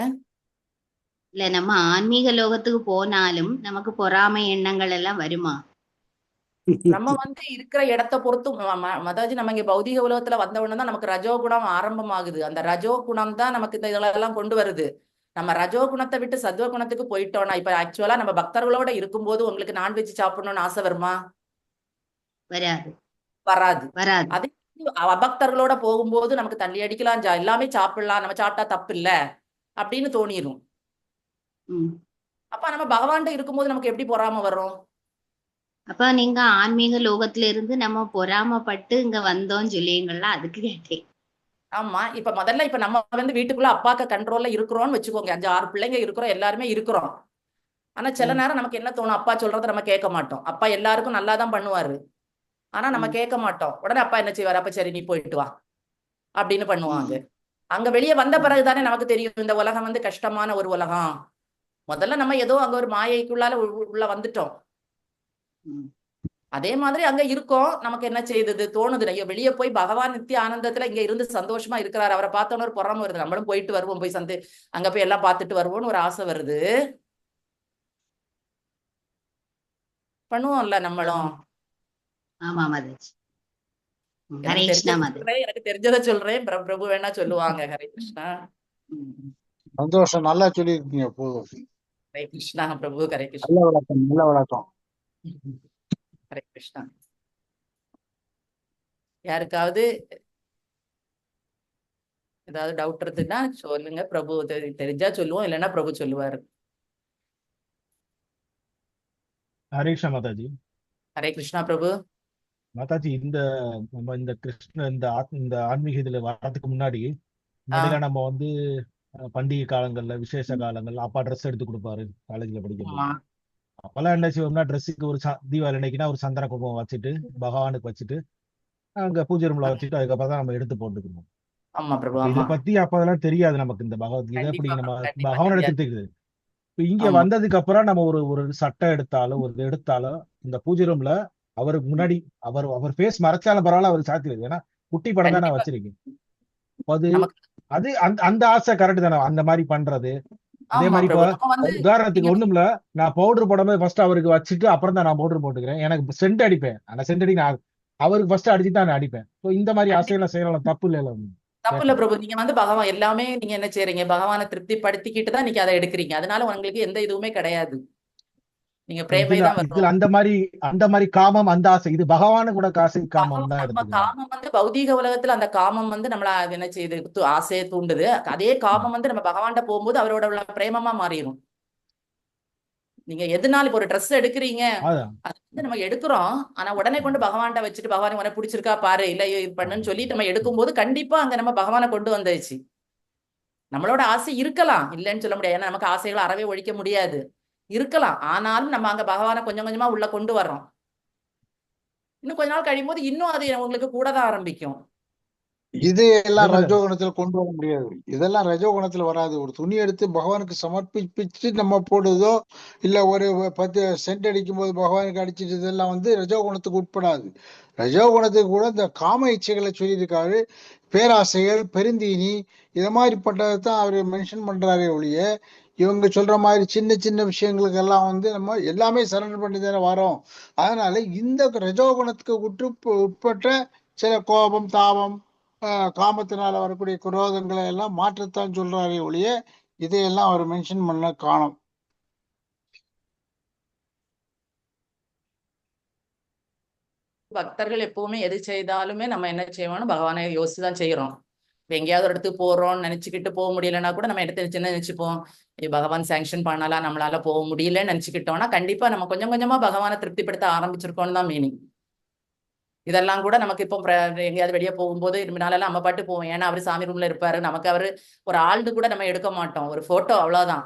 இல்ல, நம்ம ஆன்மீக லோகத்துக்கு போனாலும் நமக்கு பொறாமை எண்ணங்கள் எல்லாம் வருமா? நம்ம வந்து இருக்கிற இடத்தை பொறுத்து மாதாஜி, நம்ம இங்க பௌதிக உலகத்துல வந்த உடனே தான் நமக்கு ரஜோ குணம் ஆரம்பமாகுது. அந்த ரஜோ குணம் தான் நமக்கு இந்த இதெல்லாம் கொண்டு வருது. நம்ம ரஜோ குணத்தை விட்டு சத்துவ குணத்துக்கு போயிட்டோம்னா, இப்ப ஆக்சுவலா நம்ம பக்தர்களோட இருக்கும்போது உங்களுக்கு நான்வெஜ் சாப்பிடணும்னு ஆசை வருமா? வராது. வராது. வராது. அதே அபக்தர்களோட போகும்போது நமக்கு தள்ளி அடிக்கலாம், எல்லாமே சாப்பிடலாம், நம்ம சாப்பிட்டா தப்பு இல்ல அப்படின்னு தோணிரும். அப்ப நம்ம பகவான்கிட்ட இருக்கும்போது நமக்கு எப்படி பொறாம வரும்? அப்ப நீங்க ஆன்மீக லோகத்துல இருந்து நம்ம பொறாமப்பட்டு இங்க வந்தோம் சொல்லிங்களா, அதுக்கு கேட்டேன். ஆமா, இப்ப முதல்ல இப்ப நம்ம வந்து வீட்டுக்குள்ள அப்பாக்கு கண்ட்ரோல்ல இருக்கிறோம்னு வச்சுக்கோங்க, 5-6 பிள்ளைங்க இருக்கிறோம், எல்லாருமே இருக்கிறோம். ஆனா சில நேரம் நமக்கு என்ன தோணும், அப்பா சொல்றதை நம்ம கேட்க மாட்டோம். அப்பா எல்லாருக்கும் நல்லாதான் பண்ணுவாரு, ஆனா நம்ம கேட்க மாட்டோம். உடனே அப்பா என்ன செய்வாரு, அப்ப சரி நீ போயிட்டு வா அப்படின்னு பண்ணுவாங்க. அங்க வெளியே வந்த பிறகுதானே நமக்கு தெரியும் இந்த உலகம் வந்து கஷ்டமான ஒரு உலகம். முதல்ல நம்ம ஏதோ அங்க ஒரு மாயைக்குள்ளால உள்ள வந்துட்டோம். அதே மாதிரி அங்க இருக்கோம், நமக்கு என்ன செய்தது தோணுது, ஐயோ வெளியே போய் பகவான் நித்திய ஆனந்தத்துல இங்க இருந்து சந்தோஷமா இருக்கிறாரு, அவரை பார்த்தோன்னு ஒரு பொறாம வருது, நம்மளும் போயிட்டு வருவோம், போய் அங்க போய் எல்லாம் பார்த்துட்டு வருவோம்னு ஒரு ஆசை வருது. பண்ணுவோம்ல நம்மளும். ஆமா மாதாஜி. ஹரே கிருஷ்ணா மாதாஜி. எனக்கு தெரிஞ்சதை சொல்றேன், பிரபு வேணா சொல்லுவாங்க. ஹரே கிருஷ்ணா. சந்தோஷம், நல்லா சொல்லியிருக்கீங்க, போதும். ஹரே கிருஷ்ணா பிரபு. ஹரே கிருஷ்ணா. நல்ல விளக்கம், நல்ல விளக்கம். ஹரே கிருஷ்ணா. யாருக்காவது ஏதாவது டவுட் இருக்குன்னா சொல்லுங்க, பிரபு தெரிஞ்சா சொல்லுவோம், இல்லைன்னா பிரபு சொல்லுவாரு. ஹரே கிருஷ்ணா மாதாஜி. ஹரே கிருஷ்ணா பிரபு. மாதாஜி நம்ம இந்த இந்த ஆன்மீக இதுல வர்றதுக்கு முன்னாடிலாம் நம்ம வந்து பண்டிகை காலங்கள்ல விசேஷ காலங்கள்ல அப்பா ட்ரெஸ் எடுத்து கொடுப்பாரு காலேஜ்ல படிக்கும்போது. ஆமா அப்பெல்லாம் என்ன செய்வோம்னா ட்ரெஸ்ஸுக்கு தீபாவளி அன்னைக்குன்னா ஒரு சந்தன குங்குமம் வச்சுட்டு பகவானுக்கு வச்சுட்டு அங்க பூஜை ரூம்ல வச்சுட்டு அதுக்கப்புறம் தான் நம்ம எடுத்து போட்டுக்கணும். ஆமா பிரபு. அப்ப இத ஆமா பத்தி அப்ப அதெல்லாம் தெரியாது நமக்கு, இந்த பகவத்கீதை அப்படி கண்டிப்பா நம்ம பிரபு, கண்டிப்பா பகவான் தெரியாது. எடுத்துட்டு. இப்ப இங்க ஆமா வந்ததுக்கு அப்புறம் நம்ம ஒரு சட்டை எடுத்தாலும் ஒரு இது எடுத்தாலும் இந்த பூஜை ரூம்ல அவருக்கு முன்னாடி அவர் ஃபேஸ் மறைச்சாலும் பரவாயில்ல, அவர் சாத்திடுது. ஏன்னா குட்டி படம் தான் நான் கண்டிப்பா வச்சிருக்கேன். அது நமக்கு. அது அந்த ஆசை கரெக்ட் தானே, அந்த மாதிரி பண்றது. அதே ஆமா மாதிரி இப்ப பிரபு, நம்ம வந்து நீங்க உதாரணத்துக்கு ஒண்ணுமில்ல, நான் பவுடர் போடும்போது ஃபர்ஸ்ட் அவருக்கு வச்சுட்டு அப்புறம் தான் நான் பவுடர் போட்டுக்கிறேன். எனக்கு சென்ட் அடிப்பேன், ஆனா சென்ட் அடி நான் அவருக்கு ஃபர்ஸ்ட் அடிச்சுட்டு தான் நான் அடிப்பேன். ஸோ இந்த மாதிரி கண்டிப்பா ஆசையெல்லாம் செய்யலாம், தப்பு இல்லை. தப்பு இல்ல கேட்கலாம். பிரபு. நீங்க வந்து பகவான் எல்லாமே நீங்க என்ன செய்றீங்க, பகவானை திருப்திப்படுத்திக்கிட்டு தான் நீங்க அதை எடுக்கிறீங்க. அதனால உங்களுக்கு எந்த இதுவுமே கிடையாது. நீங்க இப்ப பிரேமை இதுல தான் இதுல வரும். அந்த மாதிரி காமம், அந்த ஆசை, இது பகவானு கூட காசு காமம் தான் நம்ம எடுத்துக்கலாம். காமம் வந்து பௌதீக உலகத்துல அந்த காமம் வந்து நம்மள அது என்ன செய்யுது, ஆசையை தூண்டுது. அதே காமம் வந்து நம்ம பகவான்கிட்ட போகும்போது அவரோட உள்ள பிரேமமா மாறிடும். நீங்க எதுனாலும் இப்ப ஒரு ட்ரெஸ் எடுக்கிறீங்க, அதான் அது வந்து நம்ம எடுக்கிறோம். ஆனா உடனே கொண்டு பகவான்கிட்ட வச்சுட்டு பகவான் உனக்கு பிடிச்சிருக்கா பாரு, இல்ல இது பண்ணுன்னு சொல்லி நம்ம எடுக்கும்போது கண்டிப்பா அங்க நம்ம பகவானை கொண்டு வந்தாச்சு. நம்மளோட ஆசை இருக்கலாம், இல்லைன்னு சொல்ல முடியாது. ஏன்னா நமக்கு ஆசைகளை அறவே ஒழிக்க முடியாது, இருக்கலாம். ஆனாலும் நம்ம அங்க பகவானை கொஞ்சம் கொஞ்சமா உள்ள கொண்டு வர்றோம். இன்னும் கொஞ்ச நாள் கழியும் போது இன்னும் அது உங்களுக்கு கூட தான் ஆரம்பிக்கும். இது எல்லாம் அதே மாதிரி ரஜோகுணத்துல கொண்டு வர முடியாது. இதெல்லாம் ரஜோகுணத்துல வராது. ஒரு துணி எடுத்து பகவானுக்கு சமர்ப்பிச்சு நம்ம போடுறதோ இல்ல ஒரு 10 சென்ட் அடிக்கும் போது பகவானுக்கு அடிச்சிட்டு இதெல்லாம் வந்து ரஜோகுணத்துக்கு உட்படாது. ரஜோகுணத்துக்கு கூட இந்த காம இச்சைகளை சொல்லியிருக்காரு. பேராசைகள், பெருந்தீனி, இத மாதிரிப்பட்டதை தான் அவர் மென்ஷன் பண்றாரே ஒழிய, இவங்க சொல்ற மாதிரி சின்ன சின்ன விஷயங்களுக்கு எல்லாம் வந்து நம்ம எல்லாமே சரண்டர் பண்ணி தானே வரோம். அதனால இந்த ரஜோகுணத்துக்கு உட்பட்ட சில கோபம், தாபம், காமத்தினால வரக்கூடிய குரோதங்களை எல்லாம் மாற்றத்தான் சொல்றாரே ஒழிய இதையெல்லாம் அவர் மென்ஷன் பண்ண காணோம். பக்தர்கள் எப்பவுமே எது செய்தாலுமே நம்ம என்ன செய்வோம்னு பகவானை யோசிச்சு தான் செய்யறோம். இப்ப எங்கேயாவது ஒரு இடத்துக்கு போறோம்னு நினைச்சுக்கிட்டு போக முடியலன்னா கூட நம்ம எடுத்து சின்ன நினைச்சுப்போம், பகவான் சாங்ஷன் பண்ணலாம், நம்மளால போக முடியலன்னு நினைச்சுக்கிட்டோம்னா கண்டிப்பா நம்ம கொஞ்சம் கொஞ்சமா பகவானை திருப்திப்படுத்த ஆரம்பிச்சிருக்கோம்னு தான் மீனிங். இதெல்லாம் கூட நமக்கு இப்போ எங்கேயாவது வெளியே போகும்போது நாளெல்லாம் நம்ம பாட்டு போவோம். ஏன்னா அவரு சாமி ரூம்ல இருப்பாரு, நமக்கு அவரு ஒரு ஆள்னு கூட நம்ம எடுக்க மாட்டோம், ஒரு போட்டோ அவ்வளவுதான்.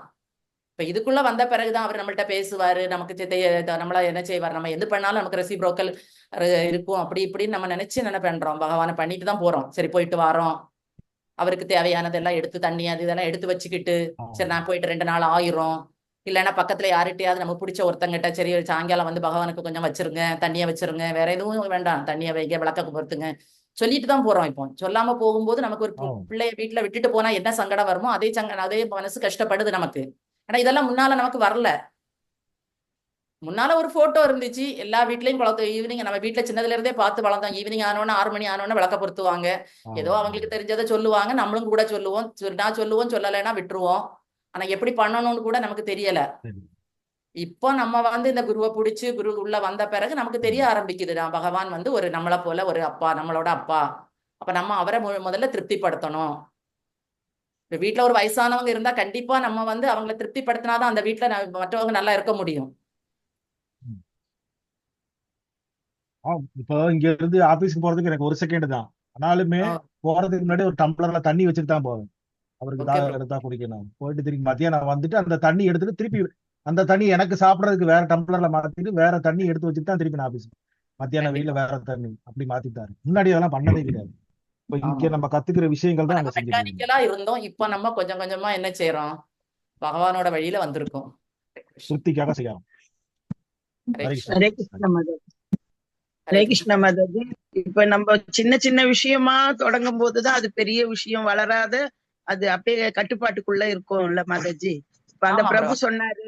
இப்ப இதுக்குள்ள வந்த பிறகுதான் அவர் நம்மள்ட்ட பேசுவாரு, நமக்கு நம்மள என்ன செய்வார், நம்ம எது பண்ணாலும் நமக்கு ரெசிப்ரோக்கல் இருக்கும், அப்படி இப்படின்னு நம்ம நினைச்சு என்ன பண்றோம், பகவானை பண்ணிட்டு தான் போறோம். சரி போயிட்டு வரோம், அவருக்கு தேவையானதெல்லாம் எடுத்து தண்ணி அது இதெல்லாம் எடுத்து வச்சுக்கிட்டு சரி நான் போயிட்டு 2 நாள் ஆயிரும். இல்லைன்னா பக்கத்துல யார்கிட்டயாவது நமக்கு பிடிச்ச ஒருத்தங்கிட்ட சரி சாயங்காலம் வந்து பகவானுக்கு கொஞ்சம் வச்சிருங்க, தண்ணியை வச்சிருங்க, வேற எதுவும் வேண்டாம், தண்ணியை வைக்க விளக்க பொறுத்துங்க சொல்லிட்டு தான் போறோம். இப்போ சொல்லாம போகும்போது நமக்கு ஒரு பிள்ளைய வீட்டுல விட்டுட்டு போனா என்ன சங்கடம் வருமோ அதே மனசு கஷ்டப்படுது நமக்கு. ஆனா இதெல்லாம் முன்னால நமக்கு வரல. முன்னால ஒரு போட்டோ இருந்துச்சு, எல்லா வீட்லயும் குளத்து ஈவினிங் நம்ம வீட்டுல சின்னதுல இருந்தே பார்த்து வளர்ந்தோம். ஈவினிங் ஆனோன்னு 6 மணி ஆனோன்னு விளக்க பொருத்துவாங்க, ஏதோ அவங்களுக்கு தெரிஞ்சதை சொல்லுவாங்க, நம்மளும் கூட சொல்லுவோம். நான் சொல்லுவோம், சொல்லலைன்னா விட்டுருவோம். ஆனா எப்படி பண்ணணும்னு கூட நமக்கு தெரியல. இப்போ நம்ம வந்து இந்த குருவை பிடிச்சு குரு உள்ள வந்த பிறகு நமக்கு தெரிய ஆரம்பிக்குது, நான் பகவான் வந்து ஒரு நம்மளை போல ஒரு அப்பா, நம்மளோட அப்பா. அப்ப நம்ம அவரை முதல்ல திருப்திப்படுத்தணும். இப்ப வீட்டுல ஒரு வயசானவங்க இருந்தா கண்டிப்பா நம்ம வந்து அவங்களை திருப்திப்படுத்தினாதான் அந்த வீட்டுல மற்றவங்க நல்லா இருக்க முடியும். இப்போ இங்க இருந்து ஆபீஸ்க்கு போறதுக்கு எனக்கு 1 செகண்ட் தான், ஆனாலுமே போறதுக்கு முன்னாடி ஒரு டம்ளர்ல தண்ணி வச்சுட்டு தான் போவேன். அவருக்கு தாகம் எடுத்தா குடிக்கணும். போயிட்டு திரும்பி மத்தியானம் வந்துட்டு அந்த தண்ணி எடுத்துட்டு திருப்பி அந்த தண்ணி எனக்கு சாப்பிடறதுக்கு வேற டம்ளர்ல மாத்திட்டு வேற தண்ணி எடுத்து வச்சுட்டு தான் திருப்பி நான் ஆபீஸ் மத்தியான வெயில வேற தண்ணி அப்படி மாத்திட்டாரு. முன்னாடி அதெல்லாம் பண்ணதே கிடையாது. இப்ப இங்க நம்ம கத்துக்கிற விஷயங்கள் தான் அங்க செஞ்சுட்டு இருக்கோம். மெக்கானிக்கலா இருந்தோம், இப்ப நம்ம கொஞ்சம் கொஞ்சமா என்ன செய்யறோம், பகவானோட வழியில வந்திருக்கோம். திருப்திக்காக செய்யறோம். ஹரே கிருஷ்ண மாதாஜி. ஹரே கிருஷ்ண மாதாஜி. இப்ப நம்ம சின்ன சின்ன விஷயமா தொடங்கும் போதுதான் அது பெரிய விஷயம் வளராத அது அப்படியே கட்டுப்பாட்டுக்குள்ள இருக்கும்ல மாதாஜி. இப்ப அந்த பிரபு சொன்னாரு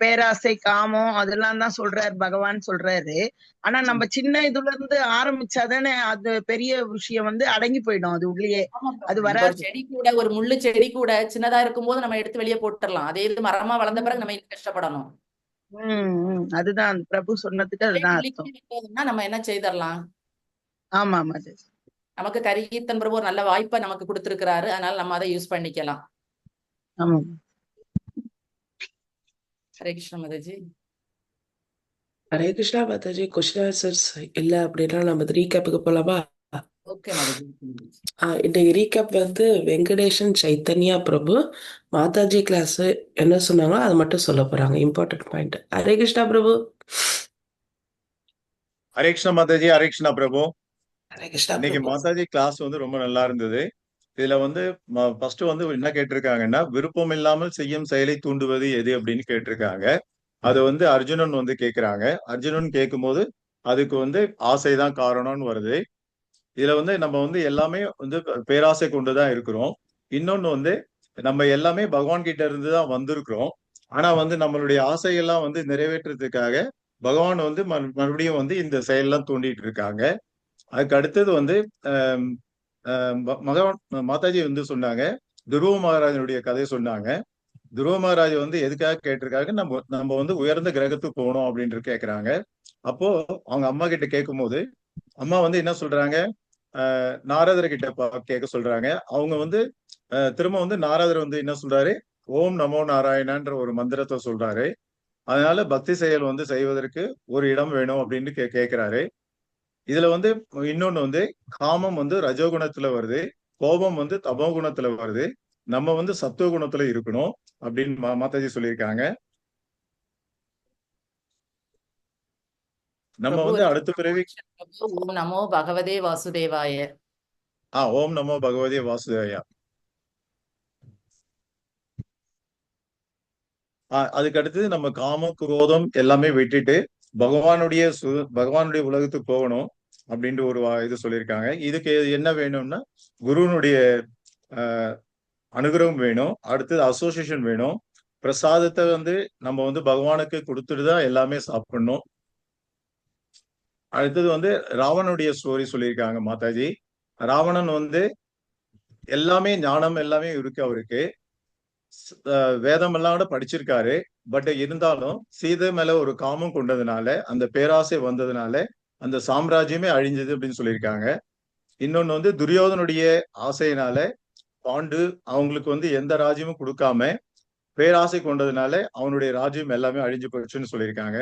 பேராசை, காமம் அதெல்லாம் தான் சொல்றாரு, பகவான் சொல்றாரு. ஆனா நம்ம சின்ன இதுல இருந்து ஆரம்பிச்சாதானே அது பெரிய விஷயம் வந்து அடங்கி போயிடும், அது உள்ளே அது வராது. செடி கூட ஒரு முள்ளு செடி கூட சின்னதா இருக்கும் போது நம்ம எடுத்து வெளியே போட்டுடலாம், அதே இது மரமா வளர்ந்த பிறகு நம்ம கஷ்டப்படணும். அதுதான் பிரபு சொன்னதுக்கு அதுதான் அர்த்தம். நம்ம என்ன செய்தரலாம். ஆமா மாதாஜி. நமக்கு கரிகீர்த்தன் பிரபு ஒரு நல்ல வாய்ப்பை நமக்கு கொடுத்திருக்கிறாரு, அதனால நம்ம அதை யூஸ் பண்ணிக்கலாம். ஆமா. ஹரே கிருஷ்ண மாதாஜி. ஹரே கிருஷ்ணா மாதாஜி. கொஸ்டின் ஆன்சர்ஸ் இல்ல அப்படின்னா நம்ம ரீகேப்புக்கு போலாமா? ஓகே மாதாஜி. இன்றைக்கு ரீகேப் வந்து வெங்கடேஷன் சைத்தன்யா பிரபு மாதாஜி கிளாஸ் என்ன சொன்னாங்களோ அதை மட்டும் சொல்ல போறாங்க. Important point. ஹரே கிருஷ்ணா பிரபு. ஹரே கிருஷ்ணா மாதாஜி. ஹரே கிருஷ்ணா பிரபு. ஹரே கிருஷ்ணா இன்னைக்கு பிரபு. மாதாஜி கிளாஸ் வந்து ரொம்ப நல்லா இருந்தது. இதுல வந்து ஃபர்ஸ்ட் வந்து என்ன கேட்டிருக்காங்கன்னா, விருப்பம் இல்லாமல் செய்யும் செயலை தூண்டுவது எது அப்படின்னு கேட்டிருக்காங்க. அது வந்து அர்ஜுனன் வந்து கேட்கிறாங்க. அர்ஜுனன் கேட்கும்போது அதுக்கு வந்து ஆசைதான் காரணம்னு வருது. இதுல வந்து நம்ம வந்து எல்லாமே வந்து பேராசை கொண்டுதான் இருக்கிறோம். இன்னொன்னு வந்து நம்ம எல்லாமே பகவான் கிட்ட இருந்து தான் வந்திருக்கிறோம். ஆனா வந்து நம்மளுடைய ஆசையெல்லாம் வந்து நிறைவேற்றுறதுக்காக பகவான் வந்து மறுபடியும் வந்து இந்த செயலெல்லாம் தூண்டிட்டு இருக்காங்க. அதுக்கு அடுத்தது வந்து பகவான் மாதாஜி வந்து சொன்னாங்க, துருவ மகாராஜனுடைய கதை சொன்னாங்க. துருவ மகாராஜ் வந்து எதுக்காக கேட்டிருக்காங்க, நம்ம வந்து உயர்ந்த கிரகத்துக்கு போகணும் அப்படின்ட்டு கேட்கிறாங்க. அப்போ அவங்க அம்மா கிட்ட கேட்கும்போது அம்மா வந்து என்ன சொல்றாங்க, நாரதர் கிட்ட கேட்க சொல்றாங்க. அவங்க வந்து திரும்ப வந்து நாரதர் வந்து என்ன சொல்றாரு, ஓம் நமோ நாராயணன்ற ஒரு மந்திரத்தை சொல்றாரு. அதனால பக்தி செயல் வந்து செய்வதற்கு ஒரு இடம் வேணும் அப்படின்னு கேட்கிறாரு. இதுல வந்து இன்னொன்னு வந்து காமம் வந்து ரஜோகுணத்துல வருது, கோபம் வந்து தமோ குணத்துல வருது. நம்ம வந்து சத்துவ குணத்துல இருக்கணும் அப்படின்னு மாதாஜி சொல்லியிருக்காங்க. நம்ம பிரபு வந்து அடுத்த பிறவி ஓம் நமோ பகவதே வாசுதேவாய. ஓம் நமோ பகவதே வாசுதேவாய. அதுக்கு அடுத்தது நம்ம காம குரோதம் எல்லாமே விட்டுட்டு பகவானுடைய உலகத்துக்கு போகணும் அப்படின்ட்டு ஒரு இது சொல்லியிருக்காங்க. இதுக்கு என்ன வேணும்னா குருனுடைய அனுகிரகம் வேணும். அடுத்தது அசோசியேஷன் வேணும். பிரசாதத்தை வந்து நம்ம வந்து பகவானுக்கு கொடுத்துட்டு தான் எல்லாமே சாப்பிடணும். அடுத்தது வந்து ராவணனுடைய ஸ்டோரி சொல்லியிருக்காங்க மாதாஜி. ராவணன் வந்து எல்லாமே ஞானம் எல்லாமே இருக்கு அவருக்கு, வேதம் எல்லாம் கூட படிச்சிருக்காரு. பட் இருந்தாலும் சீதை மேல ஒரு காமம் கொண்டதுனால, அந்த பேராசை வந்ததுனால அந்த சாம்ராஜ்யமே அழிஞ்சது அப்படின்னு சொல்லியிருக்காங்க. இன்னொன்னு வந்து துரியோதனுடைய ஆசையினால பாண்டு அவங்களுக்கு வந்து எந்த ராஜ்யமும் கொடுக்காம பேராசை கொண்டதுனால அவனுடைய ராஜ்யம் எல்லாமே அழிஞ்சு போயிடுச்சுன்னு சொல்லியிருக்காங்க.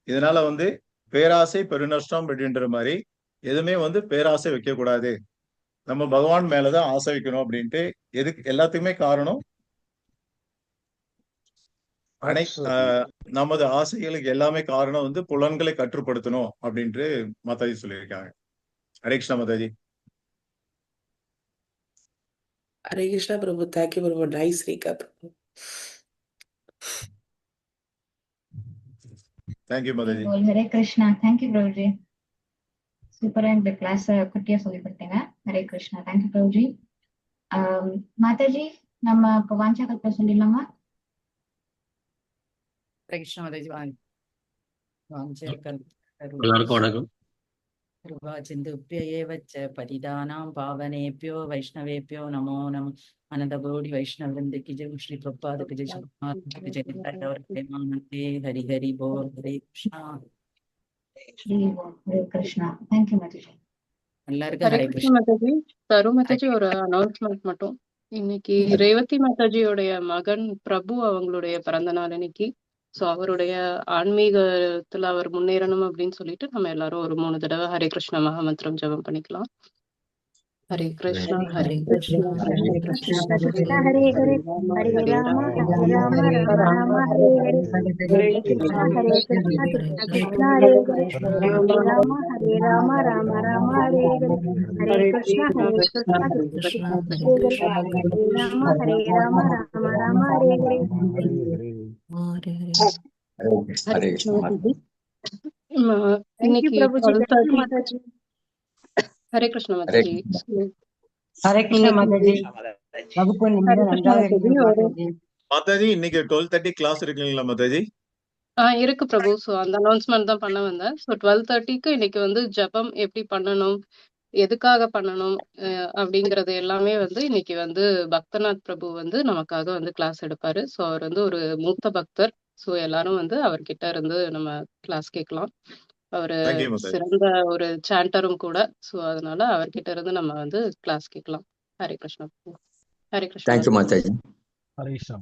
இதனால வந்து பேராசை பெருநஷ்டம் அப்படின்ற மாதிரி எதுவுமே வந்து பேராசை வைக்க கூடாது, நம்ம பகவான் மேலதான் ஆசை வைக்கணும் அப்படின்ட்டு எதுக்கு எல்லாத்துக்குமே காரணம் நமது ஆசைகளுக்கு எல்லாமே காரணம் வந்து புலன்களை கட்டுப்படுத்தணும் அப்படின்ட்டு மாதாஜி சொல்லியிருக்காங்க. ஹரே கிருஷ்ணா மாதாஜி. ஹரே கிருஷ்ணா பிரபு. தேங்க்யூ பிரபு. Nice recap. தேங்க்யூ மாதாஜி. ஹரே கிருஷ்ணா. தேங்க்யூ பிரபுஜி. சூப்பரா இந்த கிளாஸ் குட்டியா சொல்லி கொடுத்தீங்க. ஹரே கிருஷ்ணா. தேங்க்யூ பிரபுஜி. மாதாஜி, நம்ம இப்போ வாஞ்சா கல்ப சொல்லிடலாமா? ஹரே கிருஷ்ணா மாதாஜி. எல்லாருக்கும் வணக்கம். கிருபாசிந்துப்யேவச்ச பதிதானாம் பாவனேப்யோ வைஷ்ணவேப்யோ நமோ நம. அனந்தகோடி வைஷ்ணவருந்த கி ஜெய். ஸ்ரீ பிரபாத கி ஜெய். ஹரி ஹரி போல். ஹரே கிருஷ்ணா. ஹரே கிருஷ்ணா. தேங்க்யூ மாதாஜி. எல்லாருக்கும் ஹரே ஹரே கிருஷ்ணா கிருஷ்ணா. மாதாஜி. தரு மாதாஜி, ஒரு அனௌன்ஸ்மெண்ட் மட்டும். இன்னைக்கு ரேவதி மாதாஜியோடைய மகன் பிரபு அவங்களுடைய பிறந்த நாள் இன்னைக்கு. சோ அவருடைய ஆன்மீகத்துல அவர் முன்னேறணும் அப்படின்னு சொல்லிட்டு நம்ம எல்லாரும் ஒரு 3 தடவை ஹரே கிருஷ்ணா மகாமந்திரம் ஜெபம் பண்ணிக்கலாம். ஹரே கிருஷ்ணா ஹரே கிருஷ்ணா ஹரே கிருஷ்ணா கிருஷ்ணா ஹரே ஹரே ஹரே ராம ஹரே ராம ராம ராம ஹரே ஹரே ஹரே கிருஷ்ணா கிருஷ்ணா கிருஷ்ணா ஹரே ஹரே ஹரே ராம ராம ராம ஹரே ஹரே ஹரே கிருஷ்ணா கிருஷ்ணா கிருஷ்ணா ஹரே ராம ராம ராம ஹரே ஹரே. ஹரே கிருஷ்ணா இன்னைக்கு 12:30. ஹரே கிருஷ்ண மாதாஜி. ஹரே கிருஷ்ண மாதாஜி. வகுப்பு நன்றாக இருக்கிறது மாதாஜி. இன்னைக்கு 12:30 கிளாஸ் இருக்குங்களா மாதாஜி? இருக்கு பிரபு. சோ அந்த அனௌன்ஸ்மெண்ட் தான் பண்ண வந்தேன். சோ 12:30க்கு இன்னைக்கு வந்து ஜபம் எப்படி பண்ணணும், எதுக்காக பண்ணணும் அப்படிங்கறது எல்லாமே வந்து இன்னைக்கு வந்து பக்தநாத் பிரபு வந்து நமக்காக வந்து கிளாஸ் எடுப்பாரு. சோ அவர் வந்து ஒரு மூத்த பக்தர். சோ எல்லாரும் வந்து அவர்கிட்ட இருந்து நம்ம கிளாஸ் கேட்கலாம். அவரு சிறந்த ஒரு சாண்டரும் கூட. சோ அதனால அவர்கிட்ட இருந்து நம்ம வந்து கிளாஸ் கேட்கலாம். ஹரே கிருஷ்ணா. ஹரே கிருஷ்ணா. தேங்க்யூ மாதாஜி. ஹரே கிருஷ்ணா.